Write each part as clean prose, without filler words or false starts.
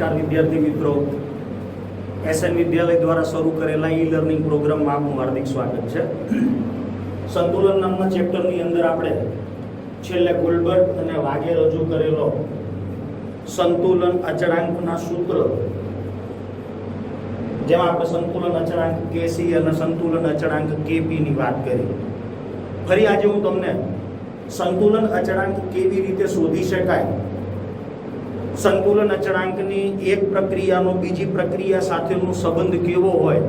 નમસ્કાર વિદ્યાર્થી મિત્રો, એસએન વિદ્યાલય દ્વારા શરૂ કરેલા ઈ લર્નિંગ પ્રોગ્રામમાં આપનું હાર્દિક સ્વાગત છે। સંતુલન નામના ચેપ્ટરની અંદર આપણે છેલ્લે ગુલબર્ટ અને વાગે રજૂ કરેલો સંતુલન અચળાંકના સૂત્ર, જેમાં આપણે સંતુલન અચળાંક કેસી અને સંતુલન અચળાંક કેપી ની વાત કરી। ફરી આજે હું તમને સંતુલન અચળાંક કેવી રીતે શોધી શકાય, સંતુલન અચળાંકની એક પ્રક્રિયાનો બીજી પ્રક્રિયા સાથેનો સંબંધ કેવો હોય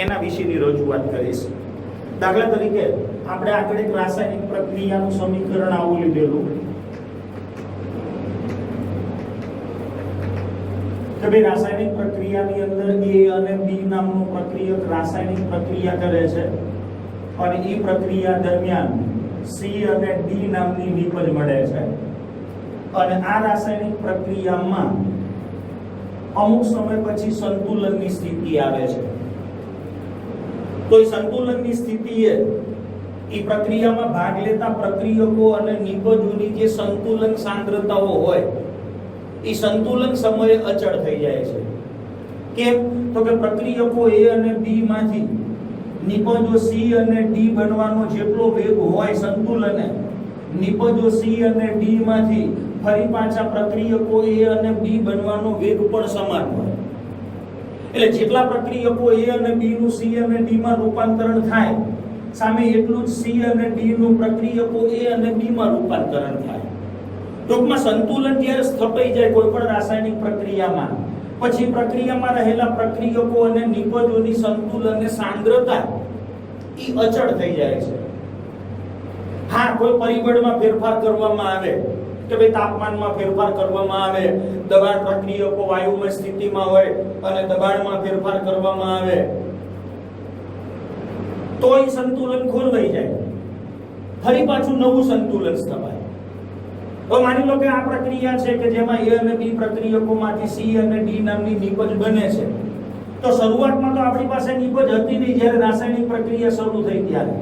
એના વિશેની રજૂઆત કરીશ। દાખલા તરીકે આપણે આગળ એક રાસાયણિક પ્રક્રિયાનું સમીકરણ આવું લીધેલું કે ભાઈ રાસાયણિક પ્રક્રિયાની અંદર A અને B નામનું પ્રક્રિયક રાસાયણિક પ્રક્રિયા કરે છે અને એ પ્રક્રિયા દરમિયાન C અને D નામની નિપજ મળે છે અને આ રાસાયણિક પ્રક્રિયામાં અમુક સમય પછી સંતુલનની સ્થિતિ આવે છે। તો એ સંતુલનની સ્થિતિએ એ પ્રક્રિયામાં ભાગ લેતા પ્રક્રિયકો અને નિપજોની જે સંતુલન સાંદ્રતાઓ હોય એ સંતુલન સમયે અચળ થઈ જાય છે। કેમ? તો કે પ્રક્રિયકો A અને B માંથી નિપજો C અને D બનવાનો જેટલો વેગ હોય સંતુલને, નિપજો C અને D માંથી ફરી પાછા પ્રક્રિયકો A અને B બનવાનો વેગ પણ સમાન હોય। એટલે જેટલા પ્રક્રિયકો A અને B નું C અને D માં રૂપાંતરણ થાય, સામે એટલું જ C અને D નું પ્રક્રિયકો A અને B માં રૂપાંતરણ થાય। ટૂંકમાં સંતુલન જ્યારે સ્થપાઈ જાય કોઈ પણ રાસાયણિક પ્રક્રિયામાં, પછી પ્રક્રિયામાં રહેલા પ્રક્રિયકો અને નિપજોની સંતુલનની સાંદ્રતા ઈ અચળ થઈ જાય છે। હા, કોઈ પરિબળમાં ફેરફાર કરવામાં આવે કે ભાઈ તાપમાનમાં ફેરફાર કરવામાં આવે, દબાણ પ્રક્રિયકો વાયુમય સ્થિતિમાં હોય અને દબાણમાં ફેરફાર કરવામાં આવે તો એ સંતુલન ખોરવાઈ જાય, ફરી પાછું નવું સંતુલન સ્થપાય। તો માની લો કે આ પ્રક્રિયા છે કે જેમાં A અને B પ્રક્રિયકોમાંથી C અને D નામની નિપજ બને છે। તો શરૂઆતમાં તો આપણી પાસે નિપજ હતી નહીં જ્યારે રાસાયણિક પ્રક્રિયા શરૂ થઈ ત્યારે।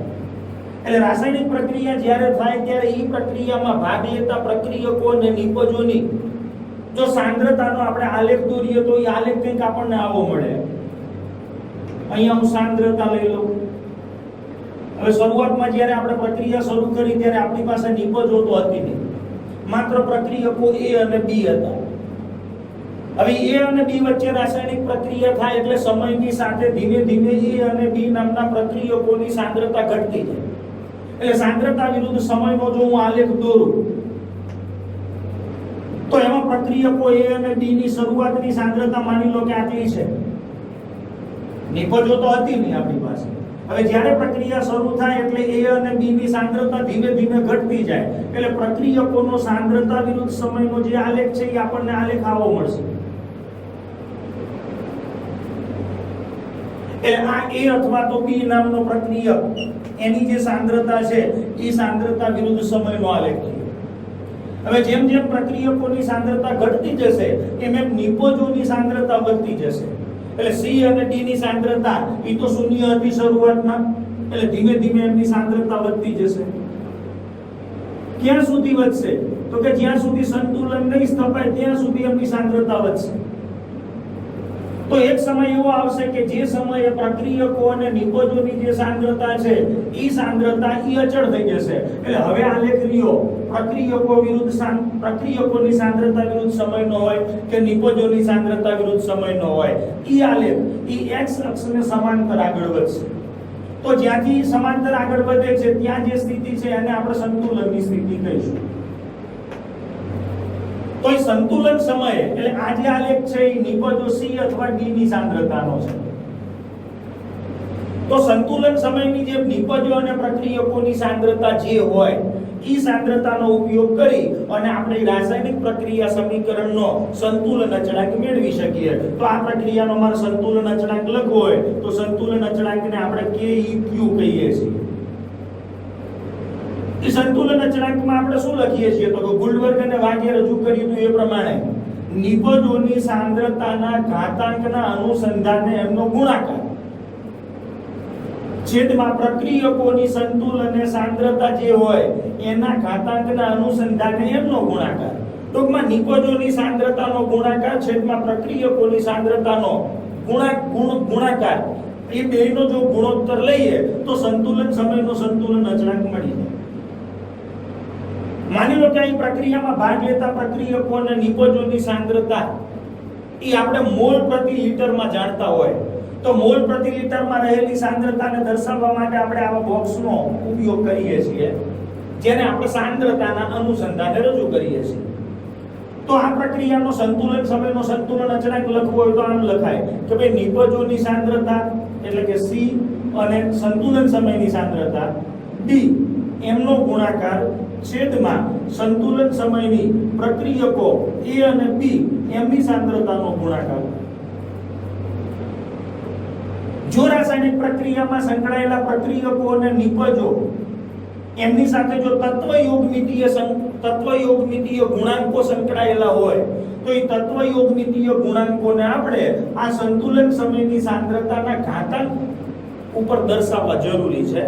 એટલે રાસાયણિક પ્રક્રિયા જ્યારે થાય ત્યારે એ પ્રક્રિયામાં ભાગ લેતા પ્રક્રિયકો અને નિપજોની જો સાંદ્રતાનો આપણે આલેખ દોરીએ તો એ આલેખ કંઈક આપણને આવો મળે। અહીંયા હું સાંદ્રતા લઈ લઉં। હવે શરૂઆતમાં જ્યારે આપણે પ્રક્રિયા શરૂ કરી ત્યારે આપણી પાસે નિપજો તો હતી નહીં, માત્ર પ્રક્રિયકો A અને B હતા। હવે A અને B વચ્ચે રાસાયણિક પ્રક્રિયા થાય એટલે સમયની સાથે ધીમે ધીમે A અને B નામના પ્રક્રિયકોની સાંદ્રતા ઘટતી જાય। એટલે સાંદ્રતા વિરુદ્ધ સમયનો જો હું આલેખ દોરું તો એમાં પ્રક્રિયકો A અને B ની શરૂઆતની સાંદ્રતા માની લો કે આટલી છે, નિપજો તો હતી નહીં આપણી પાસે। હવે જ્યારે પ્રક્રિયા શરૂ થાય એટલે A અને B ની સાંદ્રતા ધીમે ધીમે ઘટતી જાય, એટલે પ્રક્રિયકોનો સાંદ્રતા વિરુદ્ધ સમયનો જે આલેખ છે એ આપણને આલેખ આવો મળશે। એટલે આ A અથવા તો B નામનો પ્રક્રિયક એની જે સાંદ્રતા છે એ સાંદ્રતા વિરુદ્ધ સમયનો આલેખ છે। હવે જેમ જેમ પ્રક્રિયકોની સાંદ્રતા ઘટતી જશે એમ એમ નિપજોની સાંદ્રતા વધતી જશે। એટલે C અને D ની સાંદ્રતા એ તો શૂન્ય હતી શરૂઆતમાં, એટલે ધીમે ધીમે એમની સાંદ્રતા વધતી જશે। ક્યાં સુધી વધશે? તો કે જ્યાં સુધી સંતુલન નહીં સ્થપાય ત્યાં સુધી એમની સાંદ્રતા વધશે। તો એક સમય એવો આવશે કે જે સમયે પ્રક્રિયકો અને નિપજોની જે સાંદ્રતા છે એ સાંદ્રતા ઈ અચળ થઈ જશે। એટલે હવે આલેખ રહ્યો પ્રક્રિયકોની સાંદ્રતા વિરુદ્ધ સમયનો હોય કે નિપજોની સાંદ્રતા વિરુદ્ધ સમયનો હોય, ઈ આલેખ ઈ x અક્ષને સમાંતર આગળ વધશે। તો જ્યાંથી સમાંતર આગળ વધે છે ત્યાં જે સ્થિતિ છે એને આપણે સંતુલનની સ્થિતિ કહીશું। તો એ સંતુલન સમયે એટલે આ જે આલેખ છે એ નિપજો C અથવા D ની સાંદ્રતાનો છે। તો સંતુલન સમયની જે નિપજો અને પ્રક્રિયકોની સાંદ્રતા જે હોય એ સાંદ્રતાનો ઉપયોગ કરી અને આપણે રાસાયણિક પ્રક્રિયા સમીકરણનો સંતુલન અચળાંક મેળવી શકીએ। તો આ પ્રક્રિયાનો મારે સંતુલન અચળાંક લખવો હોય તો સંતુલન અચળાંકને આપણે KEQ કહીએ છીએ। એ સંતુલન અચળાંકમાં આપણે શું લખીએ છીએ તો કે ગુલબર્ગ અને વાગે રજૂ કર્યું હતું એ પ્રમાણે નિપજોની સાંદ્રતાના ઘાતાંકના અનુસંધાને એમનો ગુણાકાર છેદમાં પ્રક્રિયકોની સંતુલન સાંદ્રતા જે હોય એના ઘાતાંકના અનુસંધાને એમનો ગુણાકાર। ટૂંકમાં નિપજોની સાંદ્રતાનો ગુણાકાર છેદમાં પ્રક્રિયકોની સાંદ્રતાનો ગુણાકાર એ બેનો જો ગુણોત્તર લઈએ તો સંતુલન સમયનો સંતુલન અચળાંક મળી જાય. માની લો કે અહીં પ્રક્રિયામાં ભાગ લેતા પ્રક્રિયકો અને નિપજોની સાંદ્રતા એ આપણે મોલ પ્રતિ લિટરમાં જાણતા હોય તો મોલ પ્રતિ લિટરમાં રહેલી સાંદ્રતાને દર્શાવવા માટે આપણે આવા બોક્સનો ઉપયોગ કરીએ છીએ જેને આપણે સાંદ્રતાના અનુસંધાને રજૂ કરીએ છીએ. તો આ પ્રક્રિયાનો સંતુલન સમયનો સંતુલન અચળાંક લખવો હોય તો આમ લખાય કે ભાઈ નિપજોની સાંદ્રતા એટલે કે C અને સંતુલન સમયની સાંદ્રતા D એમનો ગુણાકાર છેદમાં સંતુલન સમયની પ્રક્રિયકો A અને B એમની સાંદ્રતાનો ગુણાકાર. જો રાસાયણિક પ્રક્રિયામાં સંકળાયેલા પ્રક્રિયકો અને નિપજો એમની સાથે જો તત્વયોગમિતીય ગુણાંકો સંકળાયેલા હોય તો એ તત્વયોગમિતીય ગુણાંકોને આપણે આ સંતુલન સમયની સાંદ્રતાના ઘાતાંક ઉપર દર્શાવવા જરૂરી છે.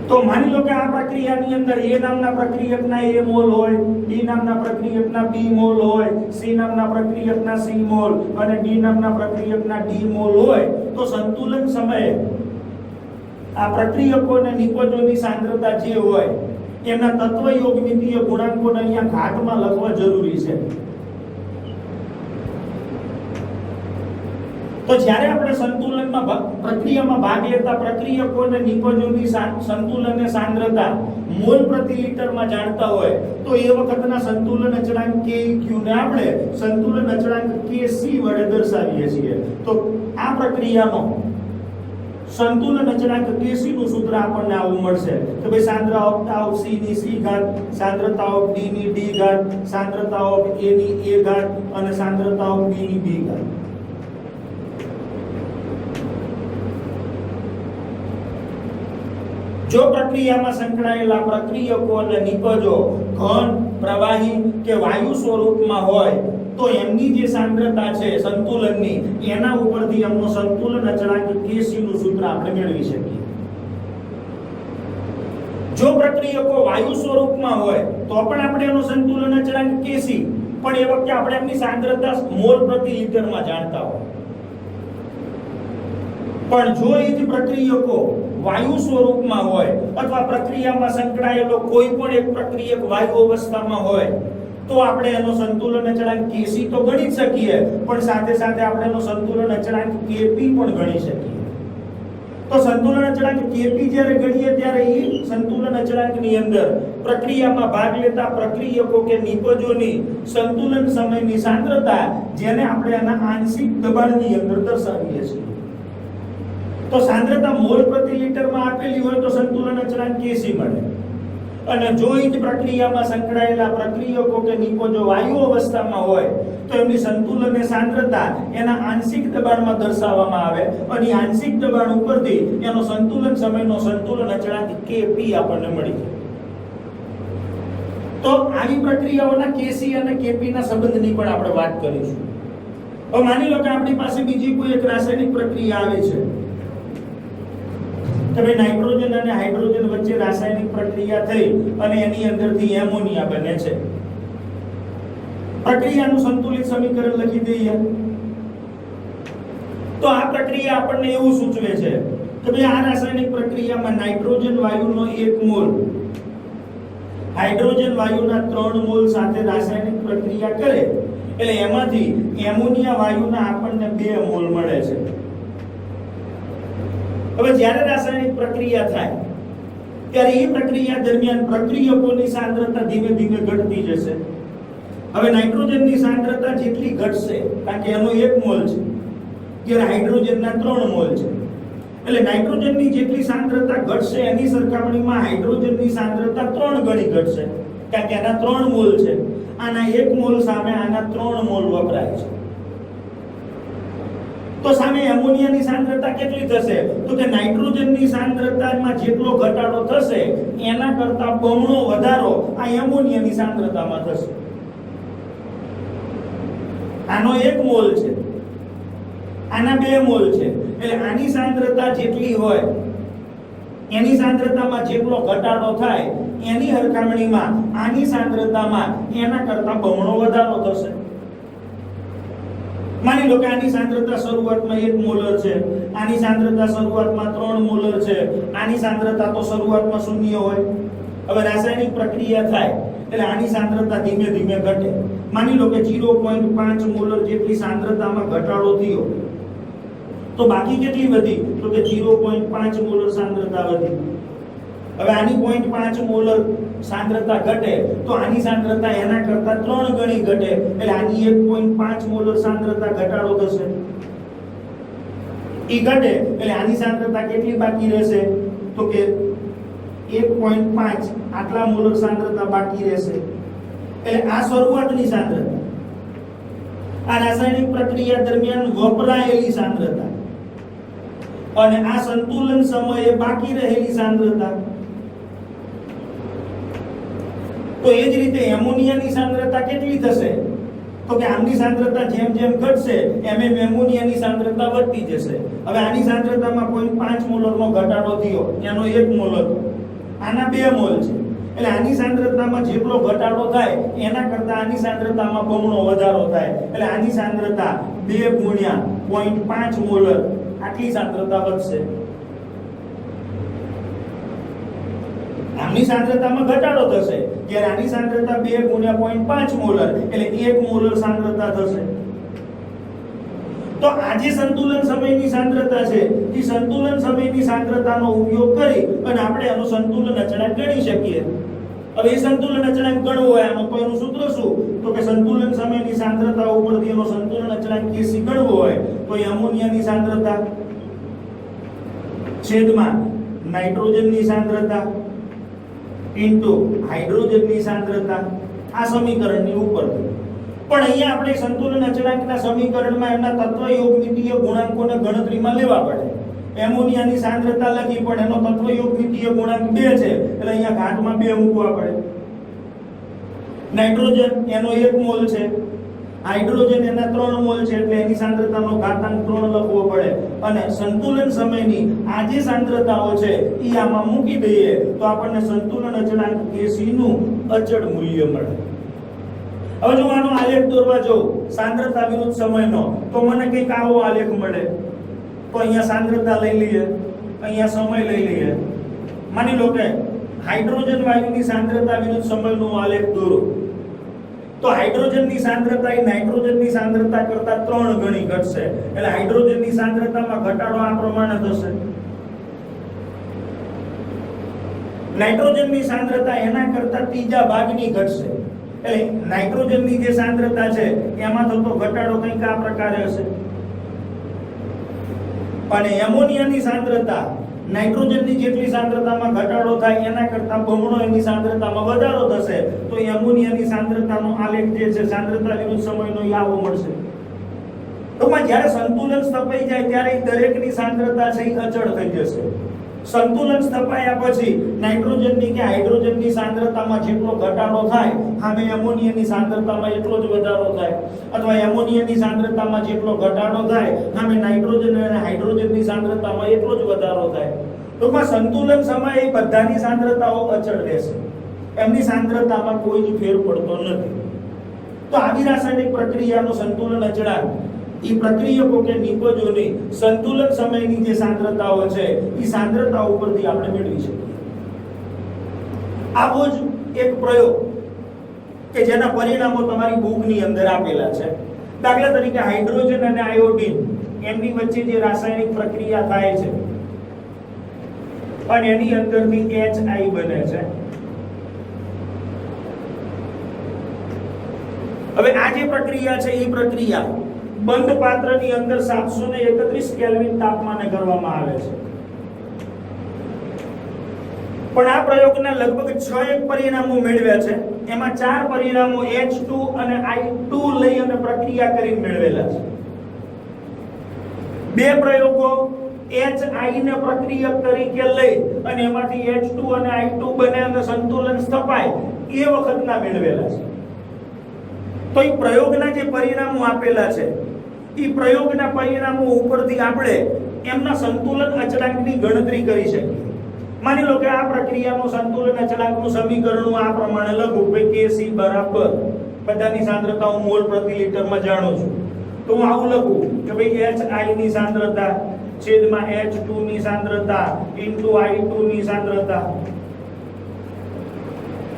તો માની લો કે આ પ્રક્રિયાની અંદર A નામના પ્રક્રિયકના A મોલ હોય, B નામના પ્રક્રિયકના B મોલ હોય, C નામના પ્રક્રિયકના C મોલ અને D નામના પ્રક્રિયકના D મોલ હોય તો સંતુલન સમયે આ પ્રક્રિયકો અને નિપજોની સાંદ્રતા જે હોય એના તત્વયોગમિતીય ગુણાંકોને અહીંયા ઘાતમાં લખવા જરૂરી છે. તો જ્યારે આપણે સંતુલનમાં પ્રક્રિયામાં ભાગ લેતા પ્રક્રિયકો અને નિપજોની સંતુલનની સાંદ્રતા મોલ પ્રતિ લિટરમાં જાણતા હોય તો એ વખતના સંતુલન અચળાંક KQ ને આપણે સંતુલન અચળાંક KC વડે દર્શાવીએ છીએ. તો આ પ્રક્રિયાનો સંતુલન અચળાંક KC નું સૂત્ર આપણને આવું મળશે કે ભાઈ સાંદ્રતા ઓફ C ની C ઘાત, સાંદ્રતા ઓફ D ની D ઘાત, સાંદ્રતા ઓફ A ની A ઘાત અને સાંદ્રતા ઓફ B ની B ઘાત. જો પ્રક્રિયામાં સંકળાયેલા પ્રક્રિયકો અને નિપજો ઘન, પ્રવાહી કે વાયુ સ્વરૂપમાં હોય તો એમની જે સાંદ્રતા છે સંતુલનની એના ઉપરથી એમનો સંતુલન અચળાંક KC નું સૂત્ર આપણે મેળવી શકીએ. જો પ્રક્રિયકો વાયુ સ્વરૂપમાં હોય તો પણ આપણે એનો સંતુલન અચળાંક KC પણ એ વખતે આપણે એમની સાંદ્રતા મોલ પ્રતિ લિટરમાં જાણતા હોય. પણ જો એ જ પ્રક્રિયકો વાયુ સ્વરૂપમાં હોય અથવા પ્રક્રિયામાં સંકળાયેલો કોઈ પણ એક પ્રક્રિયક વાયુ અવસ્થામાં હોય તો આપણે એનો સંતુલન અચળાંક KC તો ગણી શકીએ પણ સાથે સાથે આપણે એનો સંતુલન અચળાંક KP પણ ગણી શકીએ. તો સંતુલન અચળાંક KP જ્યારે ગણીએ ત્યારે એ સંતુલન અચળાંકની અંદર પ્રક્રિયામાં ભાગ લેતા પ્રક્રિયકો કે નિપજોની સંતુલન સમયની સાંદ્રતા જેને આપણે એના આંશિક દબાણની અંદર દર્શાવીએ છીએ. તો સાંદ્રતા મોલ પ્રતિ લિટરમાં આપેલી હોય તો સંતુલન અચળાંક KC મળે અને જો એ જ પ્રક્રિયામાં સંકળાયેલા પ્રક્રિયકો કે નિપજો વાયુ અવસ્થામાં હોય તો એમની સંતુલન સાંદ્રતા એના આંશિક દબાણમાં દર્શાવવામાં આવે અને આંશિક દબાણ ઉપરથી એનો સંતુલન સમયનો સંતુલન અચળાંક KP આપણને મળી જાય. તો આવી પ્રક્રિયાઓના KC અને KP ના સંબંધની પણ આપણે વાત કરીશું. હવે માની લો કે આપણી પાસે બીજી કોઈ એક રાસાયણિક પ્રક્રિયા આવે છે કે ભાઈ નાઇટ્રોજન અને હાઇડ્રોજન વચ્ચે રાસાયણિક પ્રક્રિયા થઈ અને એની અંદરથી એમોનિયા બને છે. પ્રક્રિયાનું સંતુલિત સમીકરણ લખી દઈએ તો આ પ્રક્રિયા આપણને એવું સૂચવે છે કે ભાઈ આ રાસાયણિક પ્રક્રિયામાં નાઇટ્રોજન વાયુનો 1 મોલ હાઇડ્રોજન વાયુના 3 મોલ સાથે રાસાયણિક પ્રક્રિયા કરે એટલે એમાંથી એમોનિયા વાયુના આપણને 2 મોલ મળે છે. હવે જ્યારે રાસાયણિક પ્રક્રિયા થાય ત્યારે એ પ્રક્રિયા દરમિયાન પ્રક્રિયકોની સાંદ્રતા ધીમે ધીમે ઘટતી જશે. હવે નાઇટ્રોજનની સાંદ્રતા જેટલી ઘટશે કારણ કે એનો 1 મોલ છે જ્યારે હાઇડ્રોજનના 3 મોલ છે એટલે નાઇટ્રોજનની જેટલી સાંદ્રતા ઘટશે એની સરખામણીમાં હાઇડ્રોજનની સાંદ્રતા 3 ગણી ઘટશે કારણ કે એના 3 મોલ છે. આના 1 મોલ સામે આના 3 મોલ વપરાય છે. તો સામે એમોનિયાની સાંદ્રતા કેટલી થશે તો કે નાઇટ્રોજનની સાંદ્રતામાં જેટલો ઘટાડો થશે એના કરતા બમણો વધારો આ એમોનિયાની સાંદ્રતામાં થશે. આનો 1 મોલ છે આના 2 મોલ છે એટલે આની સાંદ્રતા જેટલી હોય એની સાંદ્રતામાં જેટલો ઘટાડો થાય એની સરખામણીમાં આની સાંદ્રતામાં એના કરતા બમણો વધારો થશે. માની લો કે આની સાંદ્રતા શરૂઆતમાં 1 મોલર છે, આની સાંદ્રતા શરૂઆતમાં 3 મોલર છે, આની સાંદ્રતા તો શરૂઆતમાં 0 હોય. હવે રાસાયણિક પ્રક્રિયા થાય એટલે આની સાંદ્રતા ધીમે ધીમે ઘટે. માની લો કે 0.5 મોલર જેટલી સાંદ્રતામાં ઘટાડો થયો, તો બાકી કેટલી વધી? તો કે 0.5 મોલર સાંદ્રતા વધી. હવે આની 0.5 મોલર સાંદ્રતા ઘટે તો આની સાંદ્રતા એના કરતા 3 ગણી ઘટે, એટલે આની 1.5 મોલર સાંદ્રતા ઘટાડો થશે. ઈ ઘટે એટલે આની સાંદ્રતા કેટલી બાકી રહેશે? તો કે 1.5 આટલા મોલર સાંદ્રતા બાકી રહેશે. એટલે આ શરૂઆતની સાંદ્રતા, આ રાસાયણિક પ્રક્રિયા દરમિયાન વપરાયેલી સાંદ્રતા, અને આ સંતુલન સમયે બાકી રહેલી સાંદ્રતા. તો એ જ રીતે એમોનિયાની સાંદ્રતા કેટલી થશે? તો કે આમની સાંદ્રતા જેમ જેમ ઘટશે એમ એમ એમોનિયાની સાંદ્રતા વધતી જશે. હવે આની સાંદ્રતામાં 0.5 મોલરનો ઘટાડો થયો, એનો 1 મોલ હતો, આના 2 મોલ છે. એટલે આની સાંદ્રતામાં જેટલો ઘટાડો થાય એના કરતા આની સાંદ્રતામાં બમણો વધારો થાય. એટલે આની સાંદ્રતા 2 ગુણ્યા 0.5 મોલર આટલી સાંદ્રતા વધશે. આમની સાંદ્રતામાં ઘટાડો થશે, જ્યારે આની સાંદ્રતા 2 ગુણ્યા 0.5 મોલર એટલે 1 મોલર સાંદ્રતા થશે. તો આ જે સંતુલન સમયની સાંદ્રતા છે, એ સંતુલન સમયની સાંદ્રતાનો ઉપયોગ કરી અને આપણે એનો સંતુલન અચળાંક ગણી શકીએ. હવે એ સંતુલન અચળાંક ગણવો હોય આનો તો એનું સૂત્ર શું? તો કે સંતુલન સમયની સાંદ્રતા ઉપરથી એનો સંતુલન અચળાંક Kc ગણવો હોય તો એમોનિયાની સાંદ્રતા છેદમાં નાઇટ્રોજનની સાંદ્રતા ઇન્ટુ હાઇડ્રોજનની સાંદ્રતા, આ સમીકરણની ઉપર. પણ અહીંયા આપણે સંતુલન અચળાંકના સમીકરણમાં એમના તત્વયોગમિતીય ગુણાંકોને ગણતરીમાં લેવા પડે. એમોનિયાની સાંદ્રતા લખી પણ એનો તત્વયોગમિતીય ગુણાંક 2 છે, એટલે અહીંયા ઘાતમાં 2 મૂકવા પડે. નાઇટ્રોજન એનો 1 મોલ છે, હાઇડ્રોજન એના 3 મોલ છે, એટલે એની સાંદ્રતાનો ઘાતાંક 3 લખવો પડે. અને સંતુલન સમયની આ જે સાંદ્રતાઓ છે એ આમાં મૂકી દઈએ તો આપણને સંતુલન અચળાંક Kc નું અચળ મૂલ્ય મળે. હવે જો આનો આલેખ દોરવા જો સાંદ્રતા વિરુદ્ધ સમયનો, તો મને કંઈક આવો આલેખ મળે. તો અહીંયા સાંદ્રતા લઈ લઈએ, અહીંયા સમય લઈ લઈએ. માની લો કે હાઇડ્રોજન વાયુની સાંદ્રતા વિરુદ્ધ સમયનો આલેખ દોરો, તો હાઇડ્રોજનની સાંદ્રતા એ નાઇટ્રોજનની સાંદ્રતા કરતા 3 ગણી ઘટશે. એટલે હાઇડ્રોજનની સાંદ્રતામાં ઘટાડો આ પ્રમાણે થશે. નાઇટ્રોજનની સાંદ્રતા એના કરતા 3 ભાગની ઘટશે. એટલે નાઇટ્રોજનની જે સાંદ્રતા છે એમાં થતો ઘટાડો કંઈક આ પ્રકારે હશે. અને એમોનિયાની સાંદ્રતા નાઇટ્રોજનની જેટલી સાંદ્રતામાં ઘટાડો થાય એના કરતા બમણો એની સાંદ્રતામાં વધારો થશે. તો એમોનિયાની સાંદ્રતાનો આલેખ જે છે સાંદ્રતા વિરુદ્ધ સમયનો આવો મળશે. ટૂંકમાં જ્યારે સંતુલન સ્થપાઈ જાય ત્યારે દરેકની સાંદ્રતા છે એ અચળ થઈ જશે. સંતુલન સ્થપાયા પછી નાઇટ્રોજનની કે હાઇડ્રોજનની સાંદ્રતામાં જેટલો ઘટાડો થાય સામે એમોનિયાની સાંદ્રતામાં એટલો જ વધારો થાય, અથવા એમોનિયાની સાંદ્રતામાં જેટલો ઘટાડો થાય સામે નાઇટ્રોજન અને હાઇડ્રોજનની સાંદ્રતામાં એટલો જ વધારો થાય. ટૂંકમાં સંતુલન સમયે બધાની સાંદ્રતાઓ અચળ રહેશે, એમની સાંદ્રતામાં કોઈ જ ફેર પડતો નથી. તો આવી રાસાયણિક પ્રક્રિયાનો સંતુલન અચળાંક એ પ્રક્રિયકો કે નિપજોની સંતુલન સમયની જે સાંદ્રતાઓ છે એ સાંદ્રતા ઉપરથી આપણે મેળવી શકીએ. આવો જ એક પ્રયોગ કે જેના પરિણામો તમારી બુકની અંદર આપેલા છે. દાખલા તરીકે હાઇડ્રોજન અને આયોડીન એમની વચ્ચે જે રાસાયણિક પ્રક્રિયા થાય છે અને એની અંદરથી HI બને છે. હવે આ જે પ્રક્રિયા છે એ પ્રક્રિયા બંધ પાત્રની અંદર 731 કેલ્વિન તાપમાને કરવામાં આવે છે. પણ આ પ્રયોગના લગભગ 6 પરિણામો મેળવ્યા છે. એમાં 4 પરિણામો H2 અને I2 લઈ અને પ્રક્રિયા કરીને મેળવેલા છે. 2 પ્રયોગો HI ને પ્રક્રિયક તરીકે લઈ અને એમાંથી H2 અને I2 બને અને સંતુલન સ્થપાય એ વખતના મેળવેલા છે. તો એ પ્રયોગના જે પરિણામો આપેલા છે એ પ્રયોગના પરિણામો ઉપરથી આપણે એમના સંતુલન અચળાંકની ગણતરી કરી શકીએ. માની લો કે આ પ્રક્રિયાનું સંતુલન અચળાંકનું સમીકરણ આ પ્રમાણે લખું કે Kc બરાબર બધાની સાંદ્રતા હું મોલ પ્રતિ લિટરમાં જાણું છું, તો હું આવું લખું કે ભાઈ HI ની સાંદ્રતા છેદમાં H2 ની સાંદ્રતા ઇન્ટુ I2 ની સાંદ્રતા.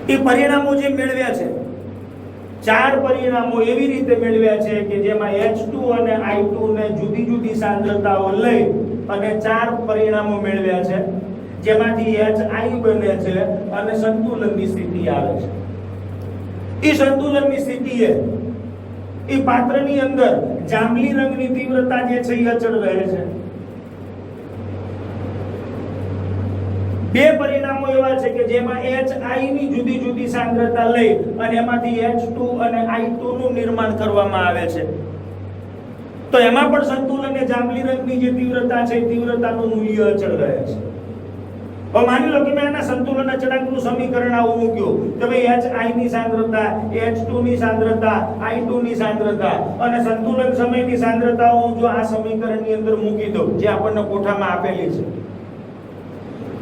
એ પરિણામો જે મેળવ્યા છે, ચાર પરિણામો એવી રીતે મેળવ્યા છે કે જેમાં H2 અને I2 ને જુદી જુદી સાંદ્રતાઓ લઈ અને ચાર પરિણામો મેળવ્યા છે, જેમાંથી HI બને છે અને સંતુલનની સ્થિતિ આવે છે. એ સંતુલનની સ્થિતિએ એ પાત્રની અંદર જાંબલી રંગની તીવ્રતા જે છે એ અચળ રહે છે. બે પરિણામો એવા છે કે જેમાં HI ની જુદી જુદી સાંદ્રતા લઈ અને એમાંથી H2 અને I2 નું નિર્માણ કરવામાં આવે છે. તો એમાં પણ સંતુલન એ જાંબલી રંગની જે તીવ્રતા છે એ તીવ્રતાનું મૂલ્ય અચળ રહે છે. હવે માની લો કે મેં આના સંતુલન અચળાંકનું સમીકરણ આવું મૂક્યું કે ભાઈ HI ની સાંદ્રતા, H2 ની સાંદ્રતા, I2 ની સાંદ્રતા અને સંતુલન સમયની સાંદ્રતાઓ હું જો આ સમીકરણની અંદર મૂકી દઉં જે આપણને કોઠામાં આપેલી છે,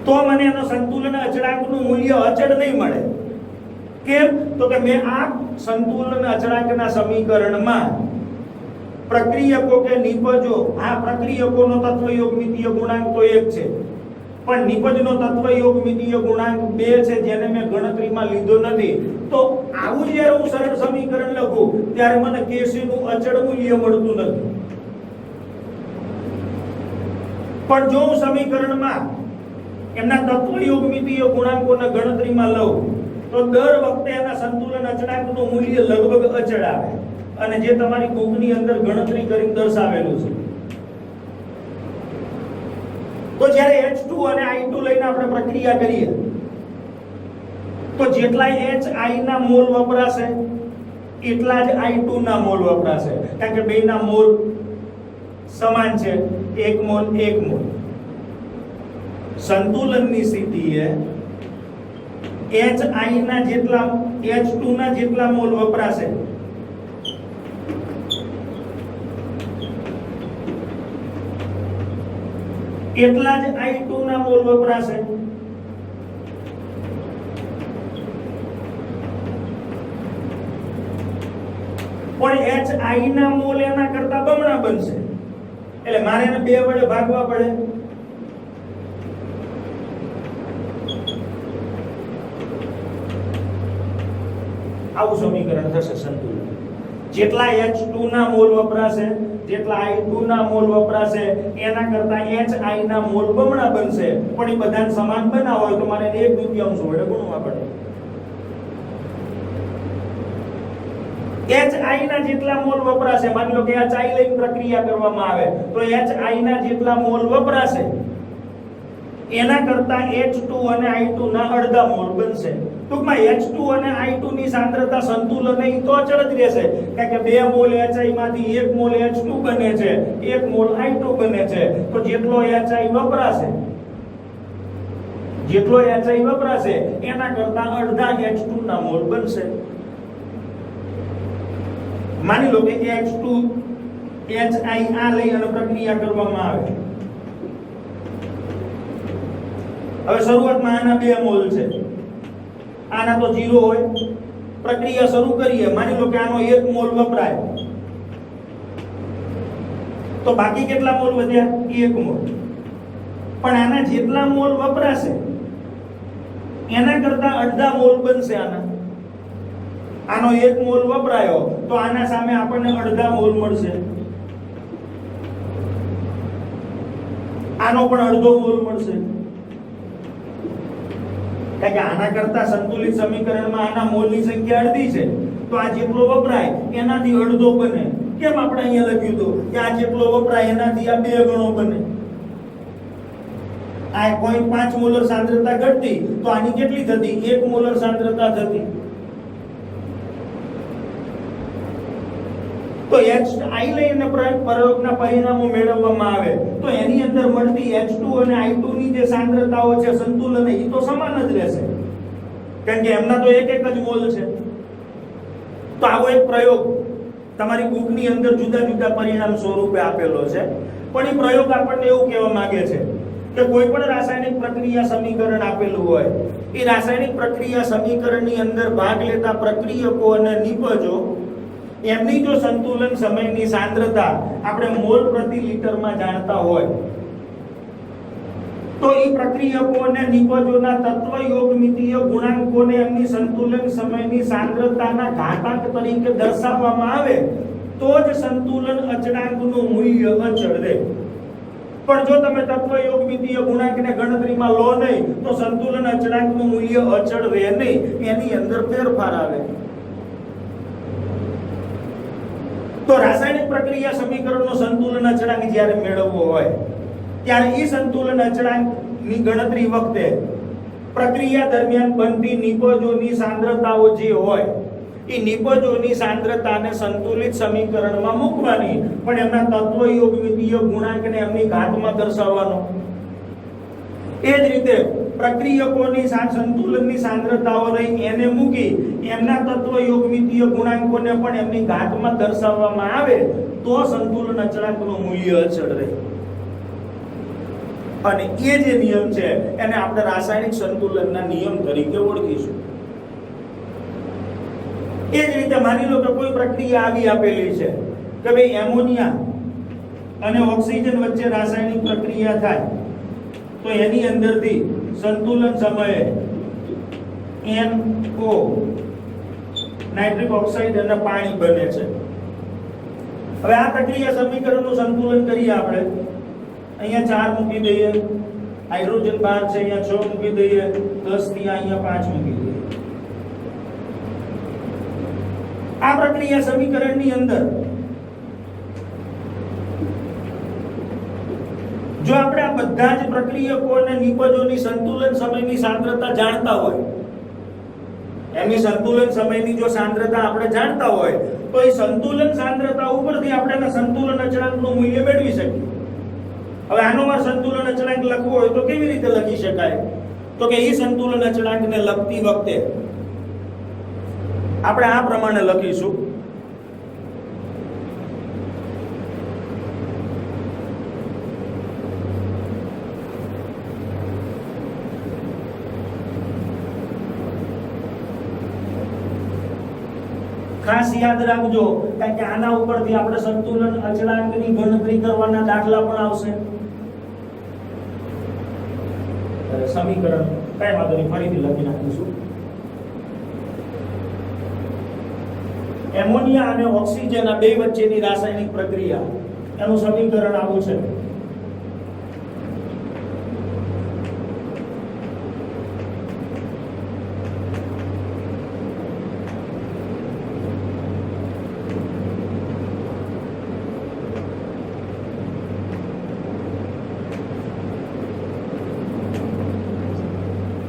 તો મને એનો સંતુલન અચળાંકનું મૂલ્ય અચળ નહીં મળે. કેમ? તો કે મેં આ સંતુલન અચળાંકના સમીકરણમાં પ્રક્રિયકો કે નિપજો, આ પ્રક્રિયકોનો તત્વયોગમિતીય ગુણાંક તો 1 છે, પણ નિપજનો તત્વયોગમિતીય ગુણાંક 2 છે જેને મેં ગણતરીમાં લીધો નથી. તો આવું જ્યારે હું સરળ સમીકરણ લખું ત્યારે મને Kc નું અચળ મૂલ્ય મળતું નથી. પણ જો હું સમીકરણમાં એમના તત્વયોગમિતીય ગુણાંકોને ગણતરીમાં લઉં તો દર વખતે એના સંતુલન અચળાંકનું મૂલ્ય લગભગ અચળ આવે અને જે તમારી બુકની અંદર ગણતરી કરીને દર્શાવેલું છે. તો જ્યારે H2 અને I2 લઈને આપણે પ્રક્રિયા કરીએ તો જેટલા HI ના મોલ વપરાશે એટલા જ I2 ના મોલ વપરાશે, કારણ કે બેયના મોલ સમાન છે, 1 મોલ 1 મોલ. સંતુલનની સ્થિતિએ HI ના જેટલા H2 ના જેટલા મોલ વપરાશે એટલા જ I2 ના મોલ વપરાશે. પણ HI ના મોલ એના કરતા બમણા બનશે, એટલે મારે એને 2 વડે ભાગવા પડે. આવું સમીકરણ થશે સંતુલન. જેટલા H2 ના મોલ વપરાશે, જેટલા I2 ના મોલ વપરાશે એના કરતા HI ના મોલ બમણા બનશે, પણ એ બધાને સમાન બનાવવા હોય તો મારે 1/2 વડે ગુણવા પડે. HI ના જેટલા મોલ વપરાશે, માની લો કે HI લઈને પ્રક્રિયા કરવામાં આવે તો HI ના જેટલા મોલ વપરાશે એના કરતા H2 અને I2 ના અડધા મોલ બનશે. ટૂંકમાં H2 અને I2 ની સાંદ્રતા સંતુલન એ તો અચળ જ રહેશે, કારણ કે 2 મોલ HI માંથી 1 મોલ H2 બને છે, 1 મોલ I2 બને છે. તો જેટલો HI વપરાશે એના કરતા અડધા H2 ના મોલ બનશે. માની લો કે H2 HI આ લઈ અને પ્રક્રિયા કરવામાં આવે. હવે શરૂઆતમાં આના 2 મોલ છે, આના તો 0 હોય. પ્રક્રિયા શરૂ કરીએ, માની લો કે આનો 1 મોલ વપરાય તો બાકી કેટલા મોલ વધ્યા? 1 મોલ. પણ આના જેટલા મોલ વપરાશે એના કરતા અડધા મોલ બનશે. આનો 1 મોલ વપરાયો તો આના સામે આપણને અડધા મોલ મળશે, આનો પણ અડધો મોલ મળશે, કારણ કે આના કરતા સંતુલિત સમીકરણમાં આના મોલની સંખ્યા અડધી છે, તો આ જેટલો વપરાય એનાથી અડધો બને. કેમ આપણે અહીંયા લખ્યું હતું કે આ જેટલો વપરાય એનાથી આ 2 ગણો બને. આ 0.5 મોલર સાંદ્રતા ઘટતી તો આની કેટલી થતી? 1 મોલર સાંદ્રતા થતી. તો HI લઈને પ્રયોગના પરિણામો મેળવવામાં આવે તો એની અંદર મળતી H2 અને I2 ની જે સાંદ્રતાઓ છે સંતુલન એ તો સમાન જ રહેશે, કારણ કે એમના તો એક જ મોલ છે. તો આવો એક પ્રયોગ તમારી બુકની અંદર જુદા જુદા પરિણામ સ્વરૂપે આપેલો છે, પણ એ પ્રયોગ આપણને એવું કહેવા માંગે છે કે કોઈ પણ રાસાયણિક પ્રક્રિયા સમીકરણ આપેલું હોય, એ રાસાયણિક પ્રક્રિયા સમીકરણની અંદર ભાગ લેતા પ્રક્રિયકો અને નિપજો એમની જો સંતુલન સમયની સાંદ્રતા આપણે મોલ પ્રતિ લિટરમાં જાણતા હોય તો એ પ્રક્રિયકો અને નિપજોના તત્વ યોગમિતીય ગુણાંકોને એમની સંતુલન સમયની સાંદ્રતાના ઘાતાંક તરીકે દર્શાવવામાં આવે તો જ સંતુલન અચળાંકનું મૂલ્ય અચળ રહે. પણ જો તમે તત્વ યોગમિતીય ગુણાંકને ગણતરીમાં લો નહીં તો સંતુલન અચળાંકનું મૂલ્ય અચળ રહે નહીં, એની અંદર ફેરફાર આવે. તો રાસાયણિક પ્રક્રિયા સમીકરણનો સંતુલન અચળાંક જ્યારે મેળવવો હોય ત્યારે એ સંતુલન અચળાંકની ગણતરી વખતે પ્રક્રિયા દરમિયાન બનતી નિપજોની સાંદ્રતાઓ જે હોય એ નિપજોની સાંદ્રતાને સંતુલિત સમીકરણમાં મૂકવાની, પણ એમના તત્વ યોગમિતીય ગુણાંકને એમની ઘાતમાં દર્શાવવાનો. એ જ રીતે પ્રક્રિયકોની સંતુલનની સાંદ્રતાઓ લઈ એને મૂકી એમના તત્વ યોગમિતીય ગુણાંકોને પણ એમની ઘાતમાં દર્શાવવામાં આવે તો સંતુલન અચળાંકનું મૂલ્ય અચળ રહે. અને એ જે નિયમ છે એને આપણે રાસાયણિક સંતુલનના નિયમ તરીકે ઓળખીશું. એ જ રીતે માની લો કે કોઈ પ્રક્રિયા આવી આપેલી છે કે ભાઈ એમોનિયા અને ઓક્સિજન વચ્ચે રાસાયણિક પ્રક્રિયા થાય તો એની અંદરથી સંતુલન સમયે NO નાઇટ્રિક ઓક્સાઇડ અને પાણી બને છે. હવે આ પ્રક્રિયા સમીકરણનું સંતુલન કરીએ આપણે. અહીંયા 4 મૂકી દઈએ, હાઇડ્રોજન 5 છે અહીંયા 6 મૂકી દઈએ, 10 થી અહીંયા 5 મૂકી દઈએ. આ પ્રક્રિયા સમીકરણની અંદર જો આપણે આ બધા જ પ્રક્રિયકો અને નિપજોની સંતુલન સમયની સાંદ્રતા જાણતા હોય, એમની સંતુલન સમયની જો સાંદ્રતા આપણે જાણતા હોય તો એ સંતુલન સાંદ્રતા ઉપરથી આપણે સંતુલન અચળાંકનું મૂલ્ય મેળવી શકીએ. હવે આનો માં સંતુલન અચળાંક લખવો હોય તો કેવી રીતે લખી શકાય? તો કે એ સંતુલન અચળાંકને લખતી વખતે આપણે આ પ્રમાણે લખીશું. ખાસ યાદ રાખજો કારણ કે આના ઉપરથી આપણે સંતુલન અચળાંકની ગણતરી કરવાના દાખલા પણ આવશે. સમીકરણ કઈ વાંધો નહીં, ફરીથી લખી નાખીશું. એમોનિયા અને ઓક્સિજન આ બે વચ્ચેની રાસાયણિક પ્રક્રિયા એનું સમીકરણ આવું છે.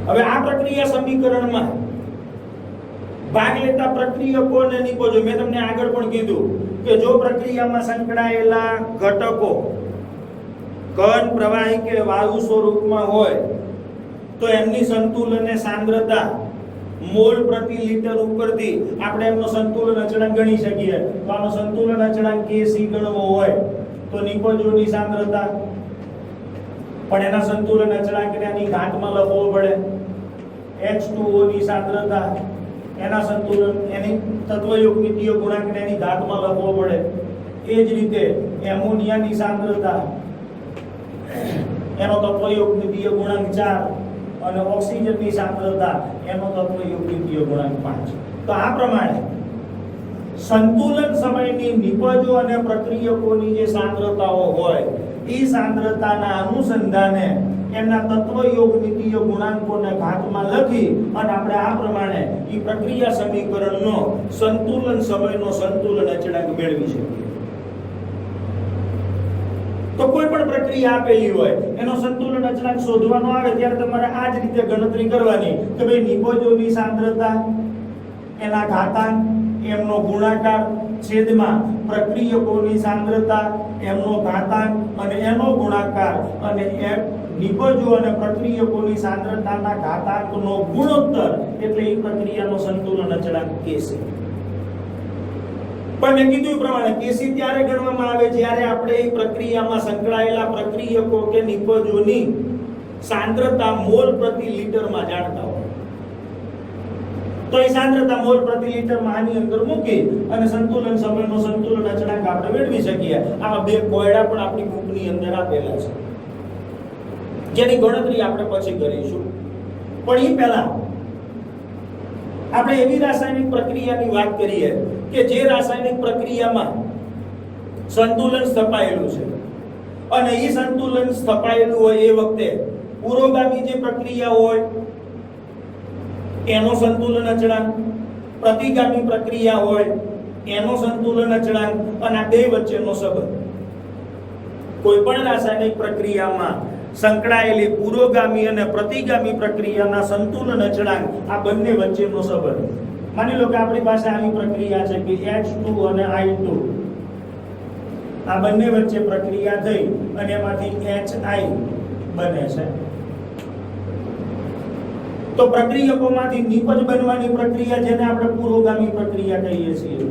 હવે આ પ્રક્રિયા સમીકરણમાં ભાગ લેતા પ્રક્રિયકો અને નિપજો મેં તમને આગળ પણ કીધું કે જો પ્રક્રિયામાં સંકળાયેલા ઘટકો ઘન, પ્રવાહી કે વાયુ સ્વરૂપમાં હોય તો એમની સંતુલન સાંદ્રતા મોલ પ્રતિ લિટર ઉપરથી આપણે એમનો સંતુલન અચળાંક ગણી શકીએ. તો આનો સંતુલન અચળાંક Kc ગણવો હોય તો નિપજોની સાંદ્રતા પણ એના સંતુલન અચળાંકને આની ઘાતમાં લખવો પડે. H2O ની સાંદ્રતા એના સંતુલન એની તત્વયોગમિતીય ગુણાંકને એની ઘાતમાં લખવો પડે. એ જ રીતે એમોનિયાની સાંદ્રતા એનો તત્વયોગમિતીય ગુણાંક 4 અને ઓક્સિજનની સાંદ્રતા એનો તત્વયોગમિતીય ગુણાંક 5. તો આ પ્રમાણે સંતુલન સમયની નિપજો અને પ્રક્રિયકોની જે સાંદ્રતાઓ હોય એ સાંદ્રતાના અનુસંધાને એમના તત્વયોગમિતીય ગુણાંકોને ઘાતમાં લખી અને આપણે આ પ્રમાણે એ પ્રક્રિયા સમીકરણનો સંતુલન સમયનો સંતુલન અચળાંક મેળવી શકીએ. તો કોઈ પણ પ્રક્રિયા આપેલી હોય એનો સંતુલન અચળાંક શોધવાનો આવે ત્યારે તમારે આ જ રીતે ગણતરી કરવાની કે ભાઈ નિપજોની સાંદ્રતા એના ઘાતાંક એમનો ગુણાકાર છેદમાં પ્રક્રિયકોની સાંદ્રતા એમનો ઘાતાંક અને એનો ગુણાકાર અને નિપજો અને પ્રક્રિયકોની સાંદ્રતાના ઘાતાંકનો ગુણોત્તર એટલે એ પ્રક્રિયાનો સંતુલન અચળાંક Kc. પણ મેં કીધું પ્રમાણે Kc ત્યારે ગણવામાં આવે જ્યારે આપણે એ પ્રક્રિયામાં સંકળાયેલા પ્રક્રિયકો કે નિપજોની સાંદ્રતા મોલ પ્રતિ લીટરમાં જાણતા હોય તો એ સાંદ્રતા મોલ પ્રતિ લીટરમાં આની અંદર મૂકી અને સંતુલન સમયનો સંતુલન અચળાંક આપણે મેળવી શકીએ. આમાં બે કોયડા પણ આપણી બુકની અંદર આપેલા છે જેની ગણતરી આપણે પછી કરીશું. પણ એ પહેલા આપણે એવી રાસાયણિક પ્રક્રિયાની વાત કરીએ કે જે રાસાયણિક પ્રક્રિયામાં સંતુલન સ્થપાયેલું છે અને એ સંતુલન સ્થપાયેલું હોય એ વખતે પુરોગામી જે પ્રક્રિયા હોય એનો સંતુલન અચળાંક, પ્રતિગામી પ્રક્રિયા હોય એનો સંતુલન અચળાંક અને આ બે વચ્ચેનો સંબંધ. કોઈ પણ રાસાયણિક પ્રક્રિયામાં સંકળાયેલી પુરોગામી અને પ્રતિગામી પ્રક્રિયાના સંતુલન અચળાંક આ બંને વચ્ચેનો સંબંધ. માની લો કે આપણી પાસે આવી પ્રક્રિયા છે કે H2 અને I2 આ બંને વચ્ચે પ્રક્રિયા થઈ અને એમાંથી HI બને છે. તો પ્રક્રિયકોમાંથી નિપજ બનવાની પ્રક્રિયા જેને આપણે પુરોગામી પ્રક્રિયા કહીએ છીએ.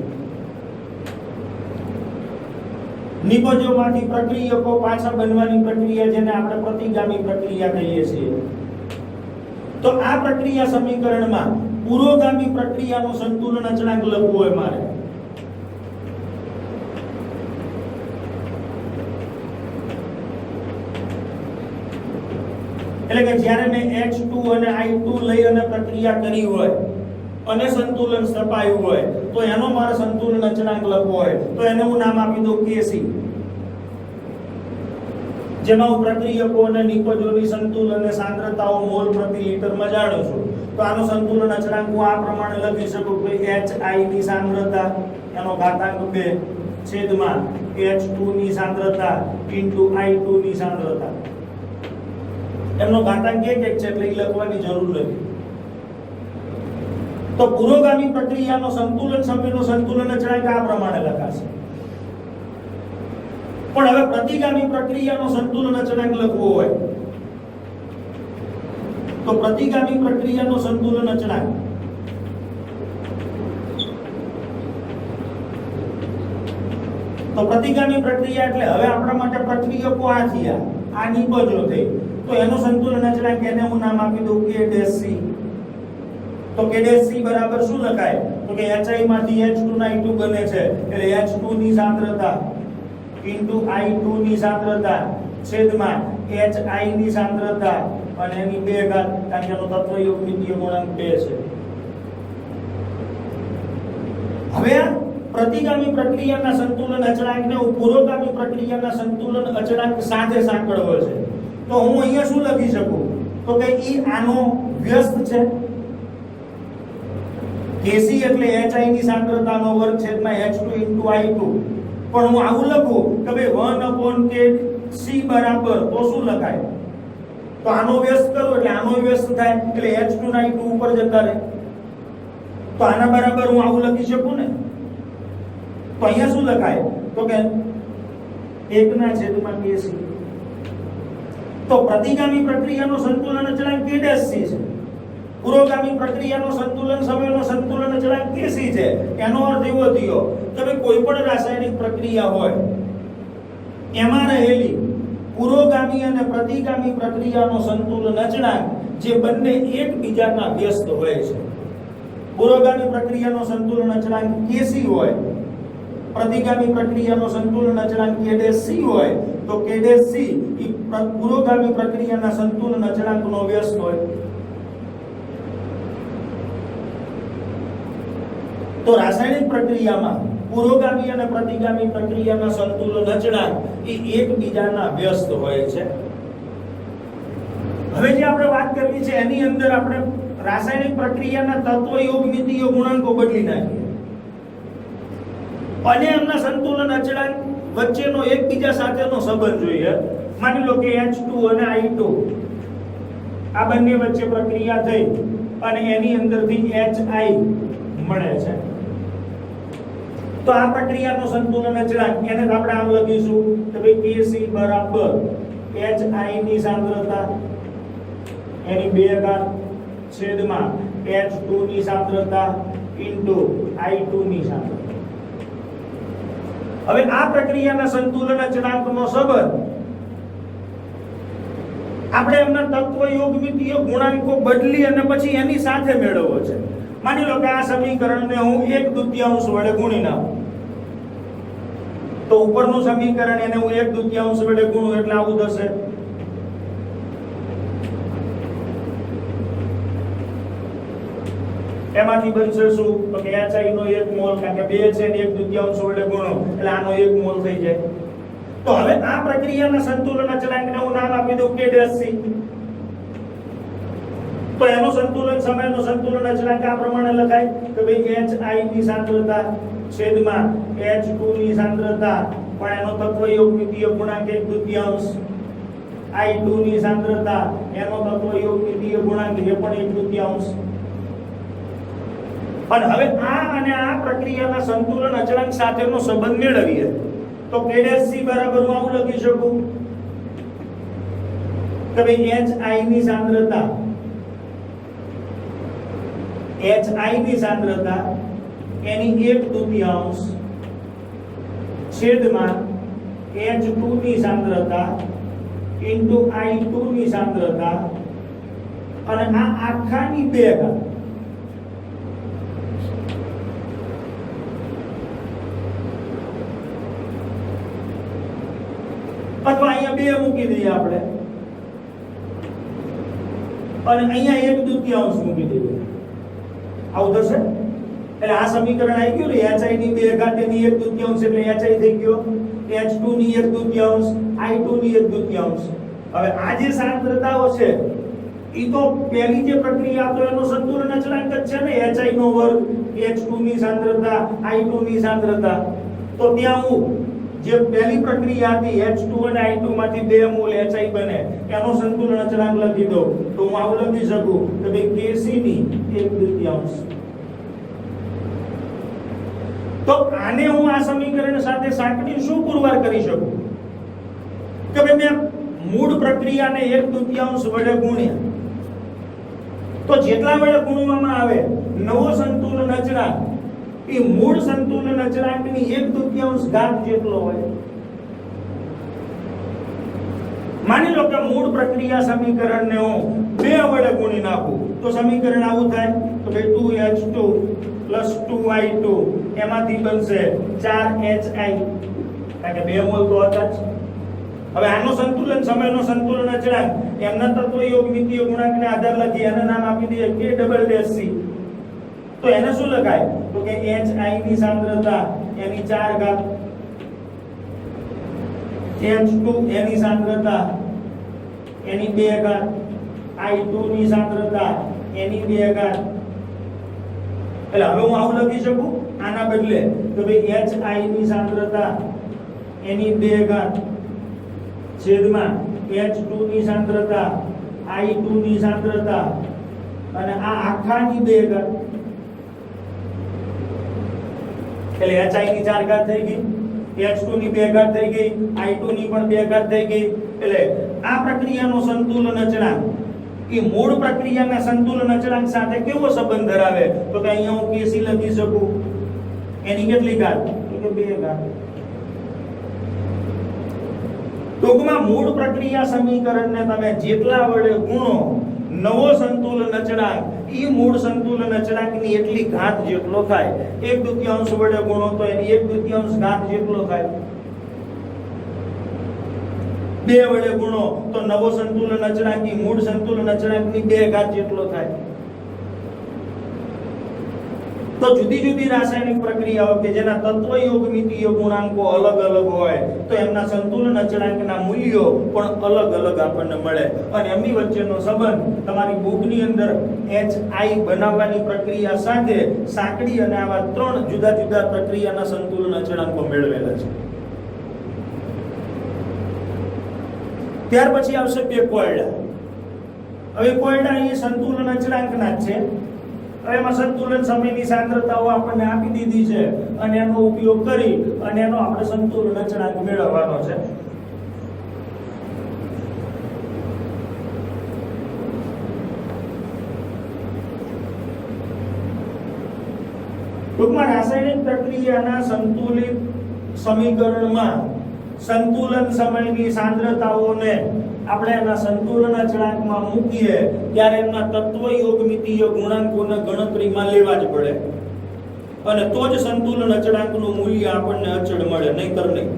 નિપજોમાંથી પ્રક્રિયકો પાછા બનવાની પ્રક્રિયા જેને આપણે પ્રતિગામી પ્રક્રિયા કહીએ છીએ. તો આ પ્રક્રિયા સમીકરણમાં પુરોગામી પ્રક્રિયાનું સંતુલન અચળાંક લખવું હોય મારે એટલે કે જ્યારે મેં H2 અને I2 લઈ અને પ્રક્રિયા કરી હોય અને સંતુલન સ્થપાયું હોય તો એનો મારે સંતુલન અચળાંક લખવો હોય તો એને હું નામ આપી દઉં Kc, જેમાં હું પ્રક્રિયકો અને નિપજોની સંતુલન અને સાંદ્રતાઓ મોલ પ્રતિ લીટરમાં જાણું છું. તો આનો સંતુલન અચળાંક હું આ પ્રમાણે લખી શકું કે HI ની સાંદ્રતા એનો ઘાતાંક 2 છેદમાં H2 ની સાંદ્રતા ઇન્ટુ I2 ની સાંદ્રતા. એમનો ઘાતાંક એક છે એટલે એ લખવાની જરૂર નથી. તો પુરોગામી પ્રક્રિયાનો સંતુલન સમયનો સંતુલન અચળાંક આ પ્રમાણે લખાશે. પણ હવે પ્રતિગામી પ્રક્રિયાનો સંતુલન અચળાંક લખવો હોય તો પ્રતિગામી પ્રક્રિયાનો સંતુલન અચળાંક પ્રતિગામી પ્રક્રિયા એટલે હવે આપણા માટે પ્રક્રિયકો આ થયા, આ નિપજો થઈ, તો એનો સંતુલન અચળાંક એને હું નામ આપી દઉં K'. તો K' બરાબર શું લખાય તો કે HI માંથી H2 ના I2 બને છે એટલે H2 ની સાંદ્રતા ઇન્ટુ I2 ની સાંદ્રતા છેદમાં HI ની સાંદ્રતા અને એની 2 ઘાત, કારણ કે એનો તત્વયોગમિતીય ગુણાંક 2 છે. હવે પ્રતિગામી પ્રક્રિયાના સંતુલન અચળાંકને પુરોગામી પ્રક્રિયાના સંતુલન અચળાંક સાથે સાંકળવો છે તો હું અહીંયા શું લખી શકું તો કે ઈ આનો વ્યસ્ત છે Kc એટલે HI ની સાંદ્રતાનો વર્ગ છેદમાં H2 * I2. પણ હું આવું લખું કે ભાઈ 1/Kc બરાબર તો શું લખાય તો આનો વ્યસ્ત કરો એટલે આનો વ્યસ્ત થાય એટલે H2 ના I2 ઉપર જતા રહે. તો આના બરાબર હું આવું લખી શકું ને તો અહીંયા શું લખાય તો કે 1/Kc. તો પ્રતિગામી પ્રક્રિયાનો સંતુલન અચળાંક K' છે, પુરોગામી પ્રક્રિયાનો સંતુલન સમયનો સંતુલન અચળાંક Kc છે. એનો અર્થ એવો થયો કે ભાઈ કોઈ પણ રાસાયણિક પ્રક્રિયા હોય એમાં રહેલી પુરોગામી અને પ્રતિગામી પ્રક્રિયાનો સંતુલન અચળાંક જે બંને એકબીજાના વ્યસ્ત હોય છે. પુરોગામી પ્રક્રિયાનો સંતુલન અચળાંક Kc હોય, પ્રતિગામી પ્રક્રિયાનો સંતુલન અચળાંક K' હોય તો K' એ પુરોગામી પ્રક્રિયાના સંતુલન અચળાંકનો વ્યસ્ત હોય. તો રાસાયણિક પ્રક્રિયામાં પુરોગામી અને પ્રતિગામી પ્રક્રિયાના સંતુલન અચળાંક એ એકબીજાના વ્યસ્ત હોય છે. હવે જે આપણે વાત કરવી છે એની અંદર આપણે રાસાયણિક પ્રક્રિયાના તત્વયોગમિતીય ગુણાંકો બદલી નાખીએ અને એમના સંતુલન અચળાંક વચ્ચેનો એકબીજા સાથેનો સંબંધ જોઈએ. માની લો કે H2 અને I2 આ બંને વચ્ચે પ્રક્રિયા થઈ અને એની અંદરથી HI મળે છે. તો આ પ્રક્રિયાનો સંતુલન અચળાંક એને આપણે આમ લખીશું કે ભાઈ Kc બરાબર HI ની સાંદ્રતા એની 2 ઘાત છેદમાં H2 ની સાંદ્રતા ઇન્ટુ I2 ની સાંદ્રતા. હવે આ પ્રક્રિયાના સંતુલન અચળાંકનો સંબંધ આપણે એમના તત્વયોગમિતીય ગુણાંકો બદલી અને પછી એની સાથે મેળવવો છે. માની લો કે આ સમીકરણને હું 1/2 વડે ગુણી નાખું, તો ઉપરનું સમીકરણ એને હું 1/2 વડે ગુણું એટલે આવું થશે. એમાંથી બનશે શું? તો કે HI નો 1 મોલ, કારણ કે 2 છે ને 1/2 વડે ગુણો એટલે આનો 1 મોલ થઈ જાય. તો હવે આ પ્રક્રિયાના સંતુલન અચળાંકને હું નામ આપી દઉં K'. તો એનો સંતુલન સમયનો સંતુલન અચળાંક આ પ્રમાણે લખાય કે ભાઈ HI ની સાંદ્રતા છેદમાં H2 ની સાંદ્રતા પણ એનો તત્વયોગમિતીય ગુણાંક 1/2, I2 ની સાંદ્રતા એનો તત્વયોગમિતીય ગુણાંક એ પણ 1/2. અને હવે આ અને આ પ્રક્રિયાના સંતુલન અચળાંક સાથેનો સંબંધ મેળવીએ તો K' બરાબર હું આવું લખી શકું કે ભાઈ HI ની સાંદ્રતા એની 1/2 છેદમાં H2 ની સાંદ્રતા ઇન્ટુ I2 ની સાંદ્રતા અને આ આખાની 2 ઘાત. અથવા અહીંયા 2 મૂકી દઈએ આપણે અને અહીંયા 1/2 મૂકી દઈએ, આવું થશે. એટલે આ સમીકરણ આવી ગયું ને HI ની 2 ઘાત એની 1/2 એટલે HI થઈ ગયો, H2 ની 1/2, I2 ની 1/2. હવે આ જે સાંદ્રતાઓ છે ઈ તો પહેલી જે પ્રક્રિયા તો એનો સંતુલન અચળાંક જ છે ને, HI નો વર્ગ, H2 ની સાંદ્રતા, I2 ની સાંદ્રતા. તો ત્યાં હું જે પહેલી પ્રક્રિયા હતી H2 અને I2 માંથી 2 મોલ HI બને એનો સંતુલન અચળાંક લખી દો તો હું આવું લખી શકું કે ભાઈ Kc ની 1/2. તો આને હું આ સમીકરણ સાથે સાંકળી શું પુરવાર કરી શકું કે ભાઈ મેં મૂળ પ્રક્રિયાને 1/2 વડે ગુણ્યા, તો જેટલા વડે ગુણવામાં આવે નવો સંતુલન અચળાંક એ મૂળ સંતુલન અચળાંકની 1/2 ઘાત જેટલો હોય. માની લો કે મૂળ પ્રક્રિયા સમીકરણને હું 2 વડે ગુણી નાખું તો સમીકરણ આવું થાય તો ભાઈ 2H2 + 2I2 એમાંથી બનશે 4HI, કારણ કે 2 મોલ તો હતા જ. હવે આનો સંતુલન સમયનો સંતુલન અચળાંક એમના તત્વયોગમિતીય ગુણાંકને આધાર લખી એને નામ આપી દઈએ K'. તો એને શું લખાય તો કે HI ની સાંદ્રતા એની 4 ઘાત, H2 એની સાંદ્રતા એની 2 ઘાત, I2 ની સાંદ્રતા એની 2 ઘાત. એટલે હવે હું આવું લખી શકું આના બદલે તો ભાઈ HI ની સાંદ્રતા એની 2 ઘાત છેદમાં H2 ની સાંદ્રતા, I2 ની સાંદ્રતા અને આ આખાની 2 ઘાત. એટલે HI ની 4 ઘાત થઈ ગઈ, H2 ની 2 ઘાત થઈ ગઈ, I2 ની પણ 2 ઘાત થઈ ગઈ. એટલે આ પ્રક્રિયાનો સંતુલન અચળાંક એ મૂળ પ્રક્રિયાના સંતુલન અચળાંક સાથે કેવો સંબંધ ધરાવે તો કે અહીંયા હું Kc લખી શકું એની કેટલી ઘાત તો કે 2 ઘાત. ટૂંકમાં મૂળ પ્રક્રિયા સમીકરણને તમે જેટલા વડે ગુણો નવો સંતુલન અચળાંક ઈ મૂળ સંતુલન અચળાંકની એટલી ઘાત જેટલો થાય. 1/2 વડે ગુણો તો એની 1/2 ઘાત જેટલો થાય. 2 વડે ગુણો તો નવો સંતુલન અચળાંક ઈ મૂળ સંતુલન અચળાંકની 2 ઘાત જેટલો થાય. તો જુદી જુદી રાસાયણિક પ્રક્રિયાઓ કે જેના તત્વયોગમિતીય ગુણાંકો અલગ અલગ હોય તો એમના સંતુલન અચળાંકના મૂલ્યો પણ અલગ અલગ આપણને મળે અને એમની વચ્ચેનો સંબંધ તમારી બુકની અંદર HI બનાવવાની પ્રક્રિયા સાથે સાંકળી અને આવા 3 જુદા જુદા પ્રક્રિયાના સંતુલન અચળાંકો મેળવેલા છે. ત્યાર પછી આવશે 2 કોયડા. હવે કોયડા એ સંતુલન અચળાંકના જ છે. હવે એમાં સંતુલન સમયની સાંદ્રતાઓ આપણને આપી દીધી છે અને એનો ઉપયોગ કરી અને એનો આપણે સંતુલન અચળાંક મેળવવાનો છે. ટૂંકમાં રાસાયણિક પ્રક્રિયાના સંતુલિત સમીકરણમાં સંતુલન સમયની સાંદ્રતાઓને આપણે એના સંતુલન અચળાંકમાં મૂકીએ ત્યારે એમના તત્વયોગમિતીય ગુણાંકોને ગણતરીમાં લેવા જ પડે અને તો જ સંતુલન અચળાંકનું મૂલ્ય આપણને અચળ મળે, નહીંતર નહીં.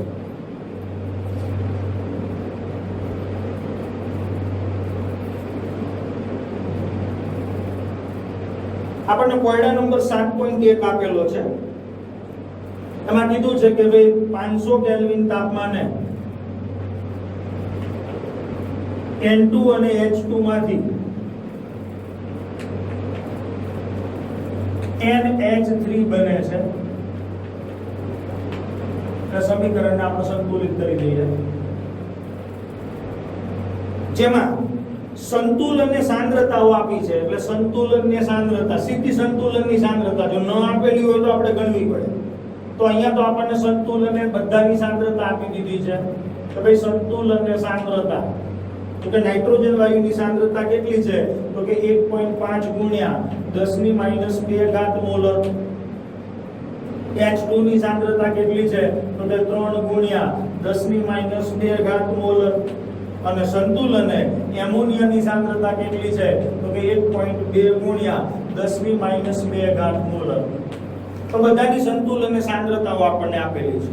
આપણને કોયડા નંબર 7.1 આપેલો છે. એમાં કીધું છે કે ભાઈ 500 કેલ્વિન તાપમાને N2 અને H2 માંથી NH3 બને છે. આ સમીકરણને આપણે સંતુલિત કરી દઈએ, જેમાં સંતુલનની સાંદ્રતાઓ આપી છે. એટલે સંતુલનની સાંદ્રતા, સીધી સંતુલનની સાંદ્રતા જો ન આપેલી હોય તો આપણે ગણવી પડે. તો અહીંયા તો આપણને સંતુલને બધાની સાંદ્રતા આપી દીધી છે. તો ભાઈ સંતુલનની સાંદ્રતા, તો કે નાઇટ્રોજન વાયુની સાંદ્રતા કેટલી છે? તો કે 1.5 ગુણ્યા 10⁻2 મોલર. H2 ની સાંદ્રતા કેટલી છે? તો કે 3 ગુણ્યા 10⁻2 મોલર. અને સંતુલને એમોનિયાની સાંદ્રતા કેટલી છે? તો કે 1.2 ગુણ્યા 10⁻2 મોલર. તો બધાની સંતુલનની સાંદ્રતાઓ આપણને આપેલી છે.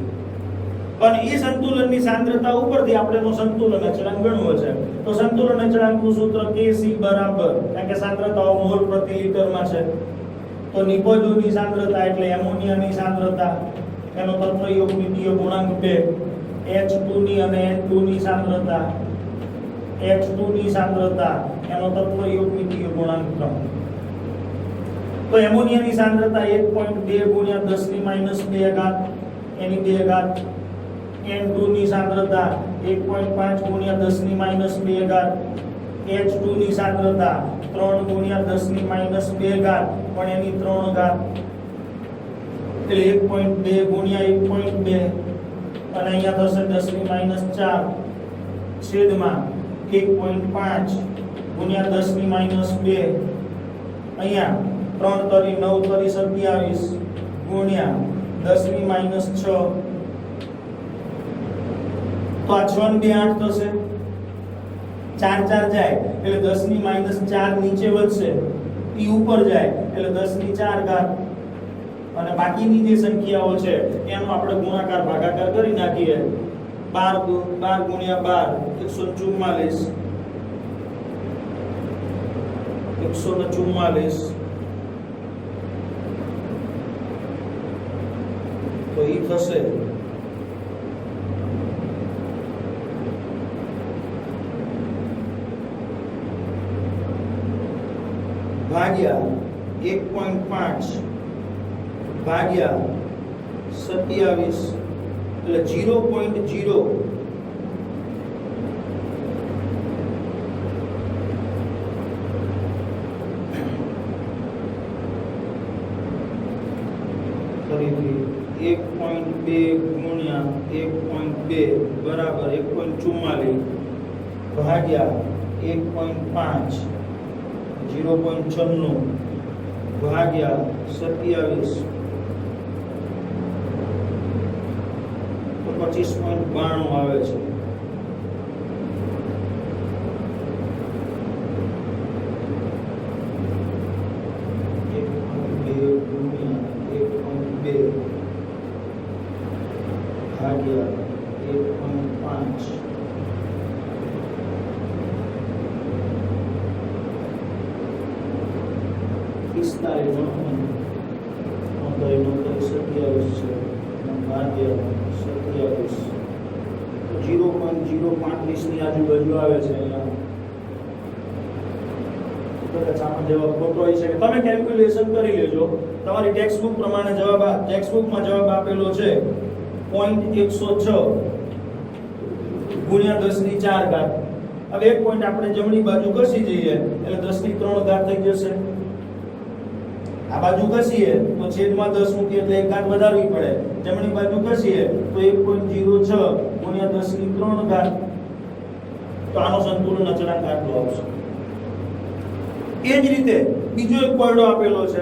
પણ એ સંતુલનની સાંદ્રતા ઉપરથી આપણેનો સંતુલન અચળાંક ગણવો છે. તો સંતુલન અચળાંકનું સૂત્ર Kc બરાબર, કારણ કે સાંદ્રતાઓ મોલ પ્રતિ લિટરમાં છે, તો નિપજોની સાંદ્રતા એટલે એમોનિયાની સાંદ્રતા, એનો તત્વયોગમિતીય ગુણાંક 2, H2 ની અને N2 ની સાંદ્રતા, H2 ની સાંદ્રતા, એનો તત્વયોગમિતીય ગુણાંક 3. તો એમોનિયાની સાંદ્રતા 1.2 ગુણ્યા 10⁻2 એની 2 ઘાત. N2 ની સાંદ્રતા 1.5 ગુણ્યા 10⁻2, H2 ની સાંદ્રતા 3 ગુણ્યા 10⁻2 પણ એની 3 ઘાત. એટલે 1.2 ગુણ્યા 1.2 અને અહીંયા થશે 10⁻4 છેદમાં 1.5 ગુણ્યા 10⁻2. અહીંયા 3 તરી 9 તરી 27 ગુણ્યા 10⁻6. તો આ 6 ને 2 8 થશે, 4 4 જાય એટલે 10⁻4 નીચે વધશે, ઈ ઉપર જાય એટલે 10⁻4. અને બાકીની જે સંખ્યાઓ છે એનો આપણે ગુણાકાર ભાગાકાર કરી નાખીએ. 12 ગુણ્યા 12 144. તો ઈ થશે ભાગ્યા 1.5 ભાગ્યા 27 એટલે 0.0 ફરીથી 1.2 ગુણ્યા 1.2 બરાબર 1.44 ભાગ્યા 1.5 0.96 ભાગ્યા 27 તો 25.92 આવે છે. ભાગ્યા 1.5 0.035 ની આજુબાજુ આવે છે. જવાબ ખોટો હોય છે, તમે કેલ્ક્યુલેશન કરી લેજો. તમારી ટેક્સ્ટબુક પ્રમાણે ટેક્સ્ટબુકમાં જવાબ આપેલો છે 0.106 ગુણ્યા 10⁻4. હવે એક પોઈન્ટ આપણે જમણી બાજુ ઘસી જઈએ એટલે 10⁻3 થઈ જશે. આ બાજુ ઘસીએ તો છેદમાં 10 મૂકીએ એટલે એક ઘાત વધારવી પડે. જમણી બાજુ ઘસીએ તો 1.06 ગુણ્યા 10⁻3. તો આનો સંતુલન અચળાંક આટલો આવશે. એ જ રીતે બીજો એક કોયડો આપેલો છે,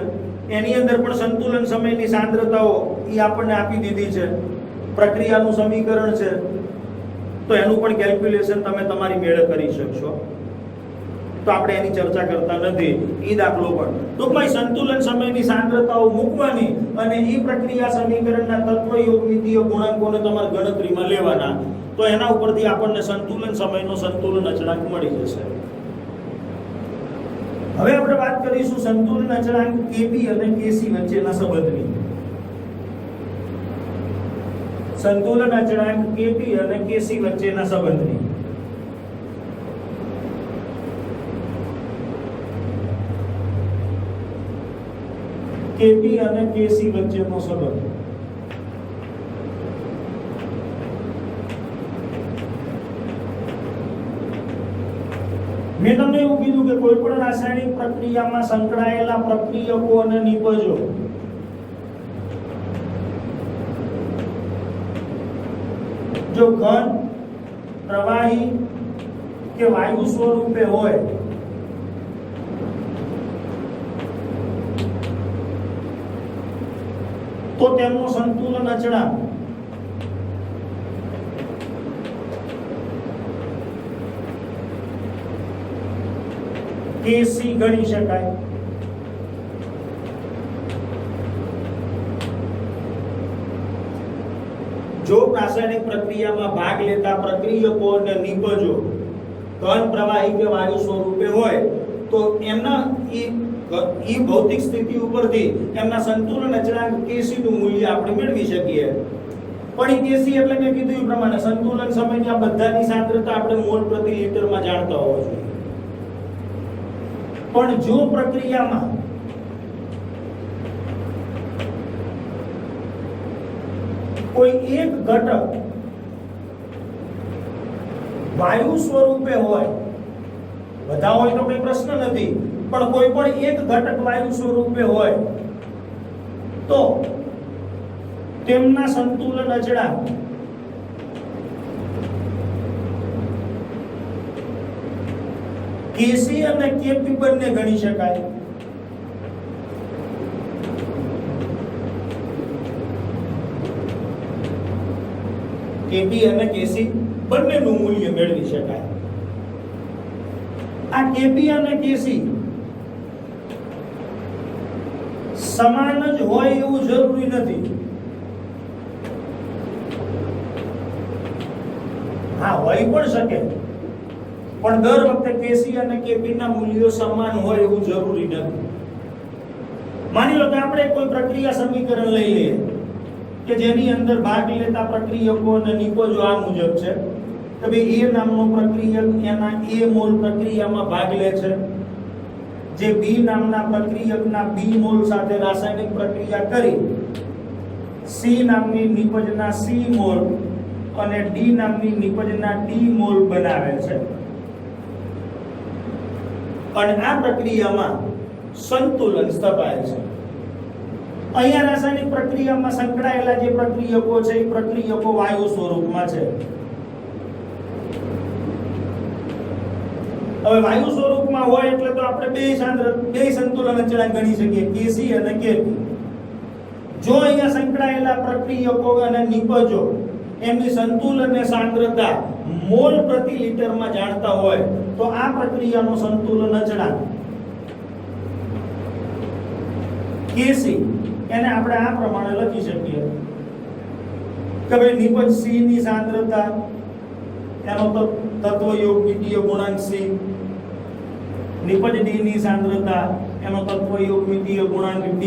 એની અંદર પણ સંતુલન સમયની સાંદ્રતાઓ ઈ આપણને આપી દીધી છે. પ્રક્રિયાનું સમીકરણ છે તો એનું પણ કેલ્ક્યુલેશન તમે તમારી મેળે કરી શકશો. તો આપણે એની ચર્ચા કરતા નથી. એ દાખલો પણ ટૂંકમાં સંતુલન સમયની સાંદ્રતાઓ મૂકવાની અને એ પ્રક્રિયા સમીકરણના તત્વ યોગમિતીય ગુણાંકોને તમારે ગણતરીમાં લેવાના. તો એના ઉપરથી આપણને સંતુલન સમયનો સંતુલન અચળાંક મળી જશે. હવે આપણે વાત કરીશું સંતુલન અચળાંક Kb અને Kc વચ્ચેના સંબંધની. સંતુલન અચળાંક Kb અને Kc વચ્ચેના સંબંધની. Kb અને Kc વચ્ચેનો સંબંધ. મેં તમને એવું કીધું કે કોઈ પણ રાસાયણિક પ્રક્રિયામાં સંકળાયેલા પ્રક્રિયકો અને નિપજો જો ઘન, પ્રવાહી કે વાયુ સ્વરૂપે હોય તો તેમનું સંતુલન અચળાંક Kc ગણી શકાય. જો રાસાયણિક પ્રક્રિયામાં ભાગ લેતા પ્રક્રિયકો અને નિપજો ઘન, પ્રવાહી કે વાયુ સ્વરૂપે હોય તો એમના ઈ ભૌતિક સ્થિતિ ઉપરથી એમના સંતુલન અચળાંક Kc નું મૂલ્ય આપણે મેળવી શકીએ. પણ Kc એટલે મેં કીધું એ પ્રમાણે સંતુલન સમયની આ બધાની સાંદ્રતા આપણે મોલ પ્રતિ લિટરમાં જાણતા હોવા જોઈએ. પણ જો પ્રક્રિયામાં કોઈ એક ઘટક વાયુ સ્વરૂપે હોય, બધા હોય તો કોઈ પ્રશ્ન નથી, પણ કોઈ પણ એક ઘટક વાયુ સ્વરૂપે હોય તો તેમના સંતુલન અચળાંક Kc અને Kp બંને ગણી શકાય. Kp અને Kc બંનેનું મૂલ્ય મેળવી શકાય. આ Kp અને Kc સમાન જ હોય એવું જરૂરી નથી. હા, હોય પણ શકે, પણ દર વખતે Kc અને Kp ના મૂલ્યો સમાન હોય એવું જરૂરી નથી. માની લો કે આપણે કોઈ પ્રક્રિયા સમીકરણ લઈ લઈએ કે જેની અંદર ભાગ લેતા પ્રક્રિયકો અને નિપજો આ મુજબ છે કે ભાઈ A નામનો પ્રક્રિયક એના A મોલ પ્રક્રિયામાં ભાગ લે છે, જે B નામના પ્રક્રિયકના B મોલ સાથે રાસાયણિક પ્રક્રિયા કરી C નામની નિપજના C મોલ અને D નામની નિપજના D મોલ બનાવે છે. અને આ પ્રક્રિયામાં સંતુલન સ્થપાય છે. અહીંયા રાસાયણિક પ્રક્રિયામાં સંકળાયેલા જે પ્રક્રિયકો છે એ પ્રક્રિયકો વાયુ સ્વરૂપમાં છે. હવે વાયુ સ્વરૂપમાં હોય એટલે તો આપણે બે સંતુલન અચળાંક ગણી શકીએ, Kc અને Kp. જો અહીંયા સંકળાયેલા પ્રક્રિયકો અને નિપજો એમની સંતુલન ને સાંદ્રતા મોલ પ્રતિ લિટરમાં જાણતા હોય તો આ પ્રક્રિયાનો સંતુલન અચળાંક Kc એને આપણે આ પ્રમાણે લખી શકીએ કે ભાઈ નિપજ C ની સાંદ્રતા એનો તત્વ યોગમિતીય ગુણાંક C, નિપજ D ની સાંદ્રતા એનો તત્વ યોગમિતીય ગુણાંક D,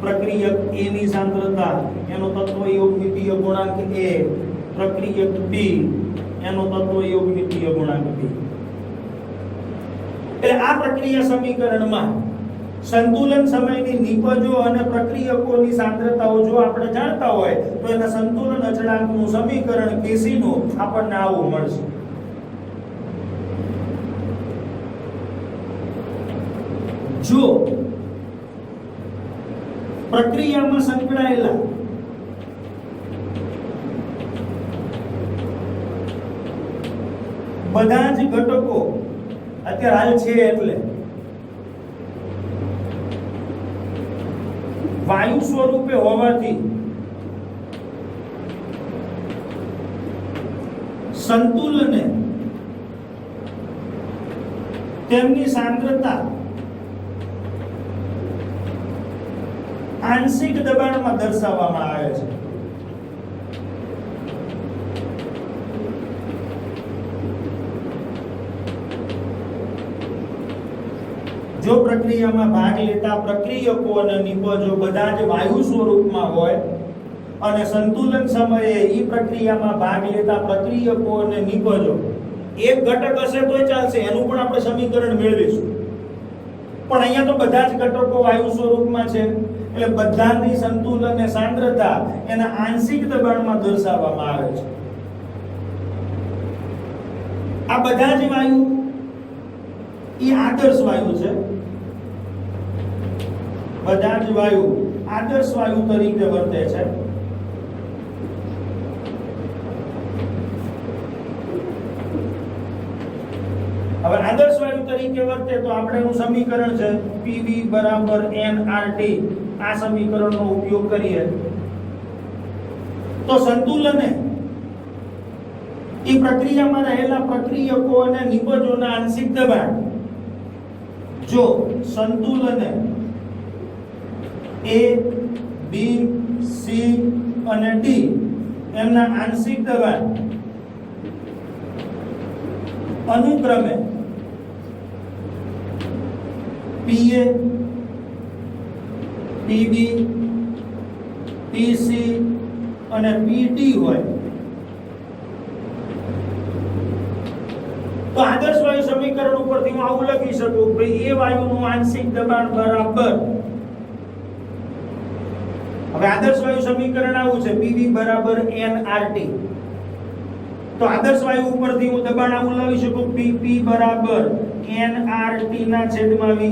પ્રક્રિયક A ની સાંદ્રતા એનો તત્વ યોગમિતીય ગુણાંક A, પ્રક્રિયક B એનો તત્વ યોગમિતીય ગુણાંક B. એટલે આ પ્રક્રિયા સમીકરણમાં સંતુલન સમયની નિપજો અને પ્રક્રિયકોની સાંદ્રતાઓ જો આપણે જાણતા હોય તો એના સંતુલન અચળાંકનું સમીકરણ Kc નું આપણને આવું મળશે. જો પ્રક્રિયામાં સંકળાયેલા બધા જ ઘટકો અત્યારે હાલ છે એટલે વાયુ સ્વરૂપે હોવાથી સંતુલને તેમની સાંદ્રતા આંશિક દબાણમાં દર્શાવવામાં આવે છે. જો પ્રક્રિયામાં ભાગ લેતા પ્રક્રિયકો અને નિપજો બધા જ વાયુ સ્વરૂપમાં હોય અને સંતુલન સમયે ઈ પ્રક્રિયામાં ભાગ લેતા પ્રક્રિયકો અને નિપજો એક ઘટક હશે તોય ચાલશે, એનું પણ આપણે સમીકરણ મેળવીશું. પણ અહીંયા તો બધા જ ઘટકો વાયુ સ્વરૂપમાં છે એટલે બધાની સંતુલન અને સાંદ્રતા એના આંશિક દબાણમાં દર્શાવવામાં આવે છે. આ બધા જ વાયુ ઈ આદર્શ વાયુ છે. બધા જ વાયુ આદર્શ વાયુ તરીકે વર્તે છે. હવે આદર્શ વાયુ તરીકે વર્તે તો આપણે એનું સમીકરણ છે PV બરાબર nRT. આ સમીકરણનો ઉપયોગ કરીએ તો સંતુલને ઈ પ્રક્રિયામાં રહેલા પ્રક્રિયકો અને નિપજોના આંશિક દબાણ જો સંતુલને A, B, C અને D એમના આંશિક દબાણ અનુક્રમે PA, PB, PC અને PD હોય તો આદર્શ વાયુ સમીકરણ ઉપરથી હું આવું લખી શકું કે એ વાયુનું આંશિક દબાણ બરાબર. હવે આદર્શ વાયુ સમીકરણ આવું છે PV બરાબર nRT. તો આદર્શ વાયુ ઉપરથી હું દબાણ આવું લખી શકું PP બરાબર nRT ના છેદમાં V.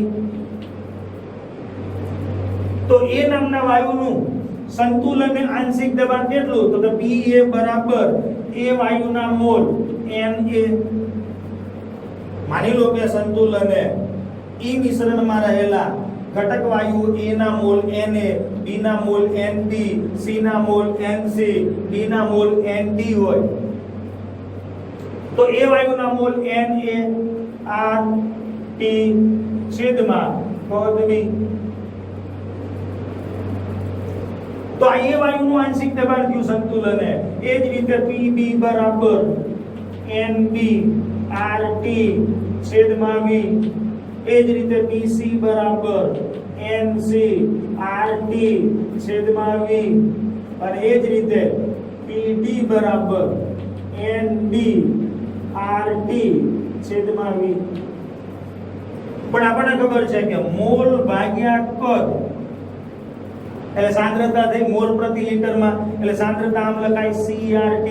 તો એ નામના વાયુનું સંતુલન અને આંશિક દબાણ કેટલું? તો કે PA બરાબર એ વાયુના મોલ Na. માની લો કે સંતુલને ઈ મિશ્રણમાં રહેલા ઘટક વાયુ A ના મોલ Na, B ના મોલ Nb, C ના મોલ Nc, D ના મોલ Nd હોય તો એ વાયુના મોલ Na RT છેદમાં પદ V. તો આ એ વાયુનું આંશિક દબાણ થયું સંતુલને. એ જ રીતે PB બરાબર NB RT છેદમાં V. એ જ રીતે PC બરાબર NC RT છેદમાં V. અને એ જ રીતે PD બરાબર ND RT છેદમાં V. પણ આપણને ખબર છે કે મોલ ભાગ્યા કદ એટલે સાંદ્રતા થઈ મોલ પ્રતિ લિટરમાં એટલે સાંદ્રતા આમ લખાય CRT.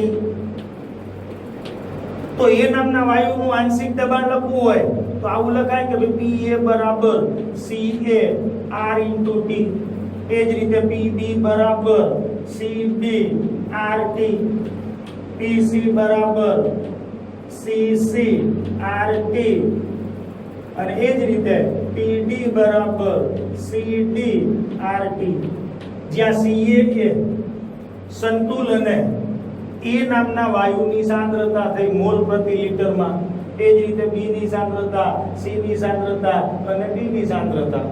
તો એ નામના વાયુનું આંશિક દબાણ લખવું હોય તો આવું લખાય કે PA બરાબર CA R into T. એ જ રીતે PB બરાબર CD RT, PC બરાબર CC RT અને એ જ રીતે PD બરાબર CD RT. જ્યાં CA એ સંતુલને એ નામના વાયુની સાંદ્રતા થઈ મોલ પ્રતિ લિટરમાં, એ જ રીતે B ની સાંદ્રતા, C ની સાંદ્રતા અને D ની સાંદ્રતા.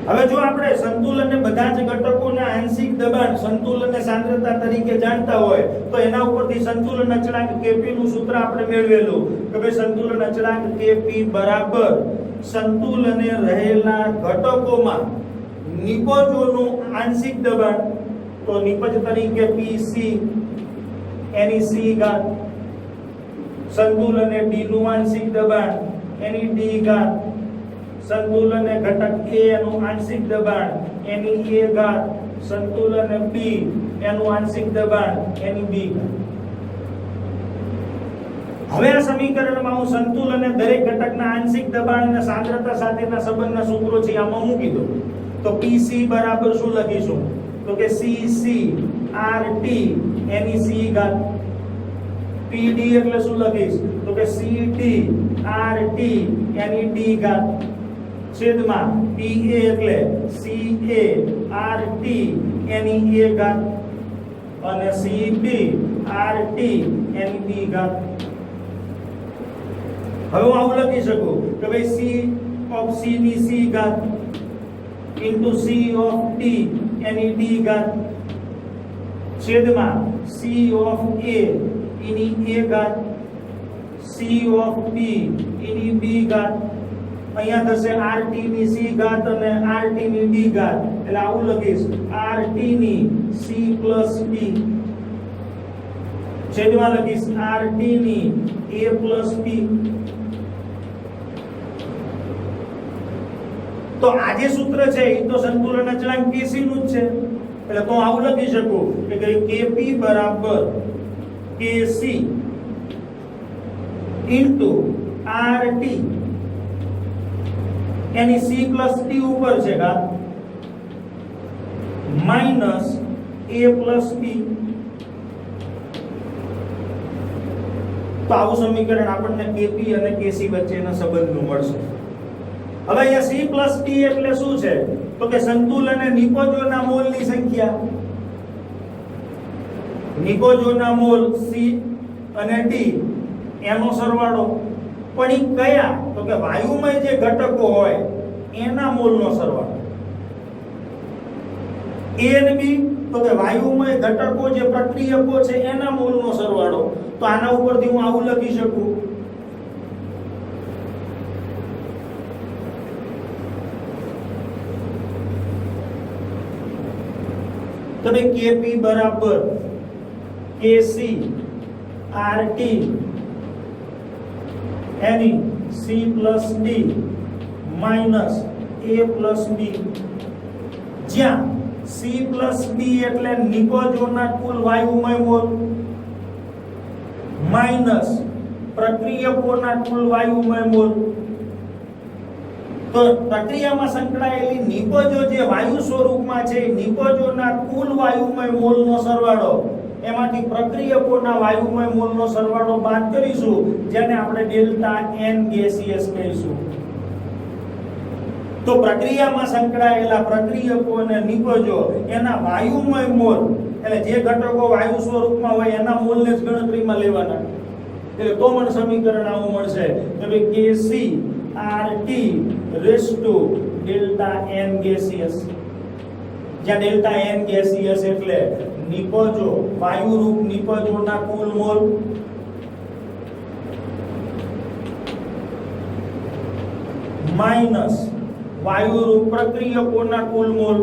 હવે જો આપણે સંતુલનને બધા જ ઘટકોના આંશિક દબાણ સંતુલન અને સાંદ્રતા તરીકે જાણતા હોય તો એના ઉપરથી સંતુલન અચળાંક Kp નું સૂત્ર આપણે મેળવેલું કે ભાઈ સંતુલન અચળાંક Kp બરાબર સંતુલને રહેલા ઘટકોમાં નિપજોનું આંશિક દબાણ. તો નિપજ તરીકે PC એની C ઘાત, સંતુલને D નું આંશિક દબાણ એની D ઘાત, સંતુલને ઘટક A નું આંશિક દબાણ એની A ઘાત, સંતુલને B એનું આંશિક દબાણ એની B ઘાત. હવે આ સમીકરણમાં હું સંતુલને દરેક ઘટકના આંશિક દબાણ અને સાંદ્રતા સાથેના સંબંધના સૂત્રો છે આમાં મૂકી દઉં. તો PC બરાબર શું લખીશું? તો કે CC RT એની C ઘાત. PD એટલે શું લખીશ? તો કે CT RT એની D ઘાત છેદમાં PA એટલે CA RT એની A ઘાત અને CB RT એની b ઘાત. હવે હું આવું લખી શકું કે ભાઈ c of c ની c ઘાત into c of t any d ઘાત છેદમાં c of a any a ઘાત c of b any b ઘાત. અહીંયા થશે rt ની c ઘાત અને rt ની d ઘાત. એટલે આવું લખીશ rt ની c plus d છેદમાં લખીશ rt ની a plus b. તો આ જે સૂત્ર છે એ તો સંતુલન અચળાંક kc નું જ છે. એટલે તો આવું લખી શકું કે kp બરાબર kc into rt એની c plus t ઉપર છે ઘાત minus a plus b. તો આવું સમીકરણ આપણને kp અને kc વચ્ચેના સંબંધનું મળશે. હવે અહીંયા c plus t એટલે શું છે તો કે સંતુલન અને નિપજોના મોલની સંખ્યા. નિપજોના મોલ c અને t એનો સરવાળો. પણ ઈ કયા તો કે વાયુમય જે ઘટકો હોય એના મોલનો સરવાળો. a અને b તો કે વાયુમય ઘટકો જે પ્રક્રિયકો છે એના મોલનો સરવાળો. તો આના ઉપરથી હું આવું લખી શકું તો કે kp બરાબર kc rt any c plus d minus a plus b. જ્યાં c plus d એટલે નિપજોના કુલ વાયુમય મોલ માઈનસ પ્રક્રિયકોના કુલ વાયુમય મોલ. તો પ્રક્રિયામાં સંકળાયેલી નિપજો જે વાયુ સ્વરૂપમાં છે નિપજોના કુલ વાયુમય મોલનો સરવાળો એમાંથી પ્રક્રિયકોના વાયુમય મોલનો સરવાળો બાદ કરીશું જેને આપણે ડેલ્ટા n ગેસિયસ કહીશું. તો પ્રક્રિયામાં સંકળાયેલા પ્રક્રિયકો અને નિપજો એના વાયુમય મોલ એટલે જે ઘટકો વાયુ સ્વરૂપમાં હોય એના મોલને જ ગણતરીમાં લેવાના. એટલે તો મને સમીકરણ આવું મળશે કે ભાઈ kc rt raised to delta n gaseous. જ્યાં ડેલ્ટા n ગેસિયસ એટલે નિપજો વાયુરૂપ નિપજોના કુલ મોલ માઈનસ વાયુરૂપ પ્રક્રિયકોના કુલ મોલ.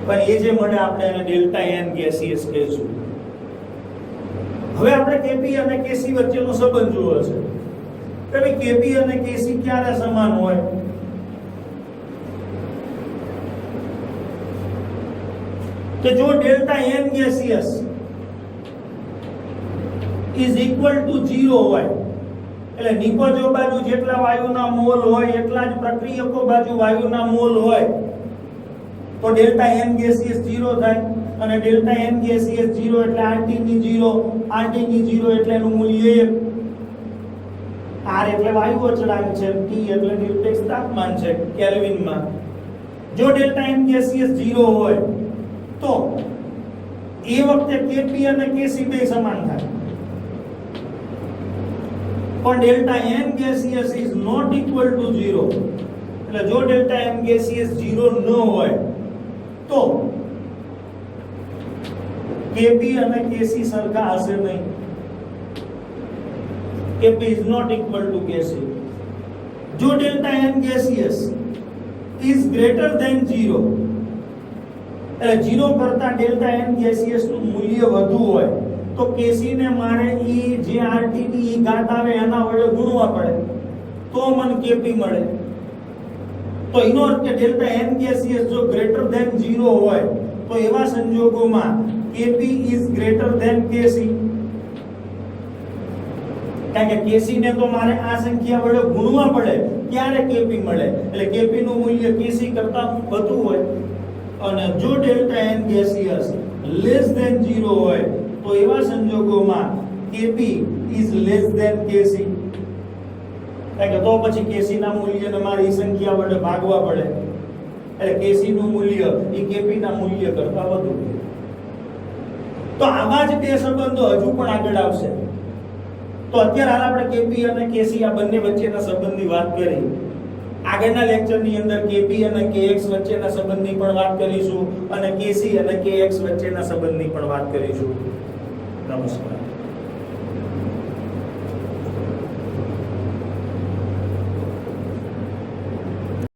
પણ એ જે મળે આપણે એને ડેલ્ટા n ગેસિયસ કહીશું. હવે આપણે kp અને kc વચ્ચેનો સંબંધ જોવો છે કે ભાઈ kp અને kc ક્યારે સમાન હોય. કે જો delta n gaseous is equal to 0 હોય એટલે નિપજો બાજુ જેટલા વાયુના મોલ હોય એટલા જ પ્રક્રિયકો બાજુ વાયુના મોલ હોય તો ડેલ્ટા n ગેસિયસ 0 થાય. અને ડેલ્ટા n ગેસિયસ 0 એટલે RT ની 0 RT ની 0 એટલે એનું મૂલ્ય 1. R એટલે વાયુ અચળાંક છે, T એટલે નિરપેક્ષ તાપમાન છે કેલ્વિનમાં. જો ડેલ્ટા n ગેસિયસ 0 હોય તો એ વખતે Kp અને Kc બે સમાન થાય. પણ delta n gaseous is not equal to 0 એટલે જો ડેલ્ટા n ગેસિયસ 0 ન હોય તો Kp અને Kc સરખા હશે નહીં. Kp is not equal to Kc. જો delta n gaseous is greater than 0 એટલે 0 કરતા ડેલ્ટા n gaseous નું મૂલ્ય વધુ હોય તો Kc ને મારે e જે RT ની e ઘાત આવે એના વડે ગુણવા પડે તો મને Kp મળે. તો એનો અર્થ કે ડેલ્ટા n gaseous જો greater than 0 હોય તો એવા સંજોગોમાં Kp is greater than Kc. કારણ કે Kc ને તો મારે આ સંખ્યા વડે ગુણવા પડે ત્યારે Kp મળે. એટલે Kp નું મૂલ્ય Kc કરતા વધુ હોય. અને જો delta n gaseous less than 0 હોય તો એવા સંજોગોમાં Kp is less than Kc. કારણ કે તો પછી Kc ના મૂલ્યને મારે એ સંખ્યા વડે ભાગવા પડે. એટલે કેસી નું મૂલ્ય એ કેપી ના મૂલ્ય કરતા વધુ છે. તો આવા જ બે સંબંધો હજુ પણ આગળ આવશે. તો અત્યારે હાલ આપણે કેપી અને કેસી આ બંને વચ્ચેના સંબંધની વાત કરી. આગળના લેક્ચરની અંદર કેપી અને કેએક્સ વચ્ચેના સંબંધની પણ વાત કરીશું અને કેસી અને કેએક્સ વચ્ચેના સંબંધની પણ વાત કરીશું. નમસ્કાર.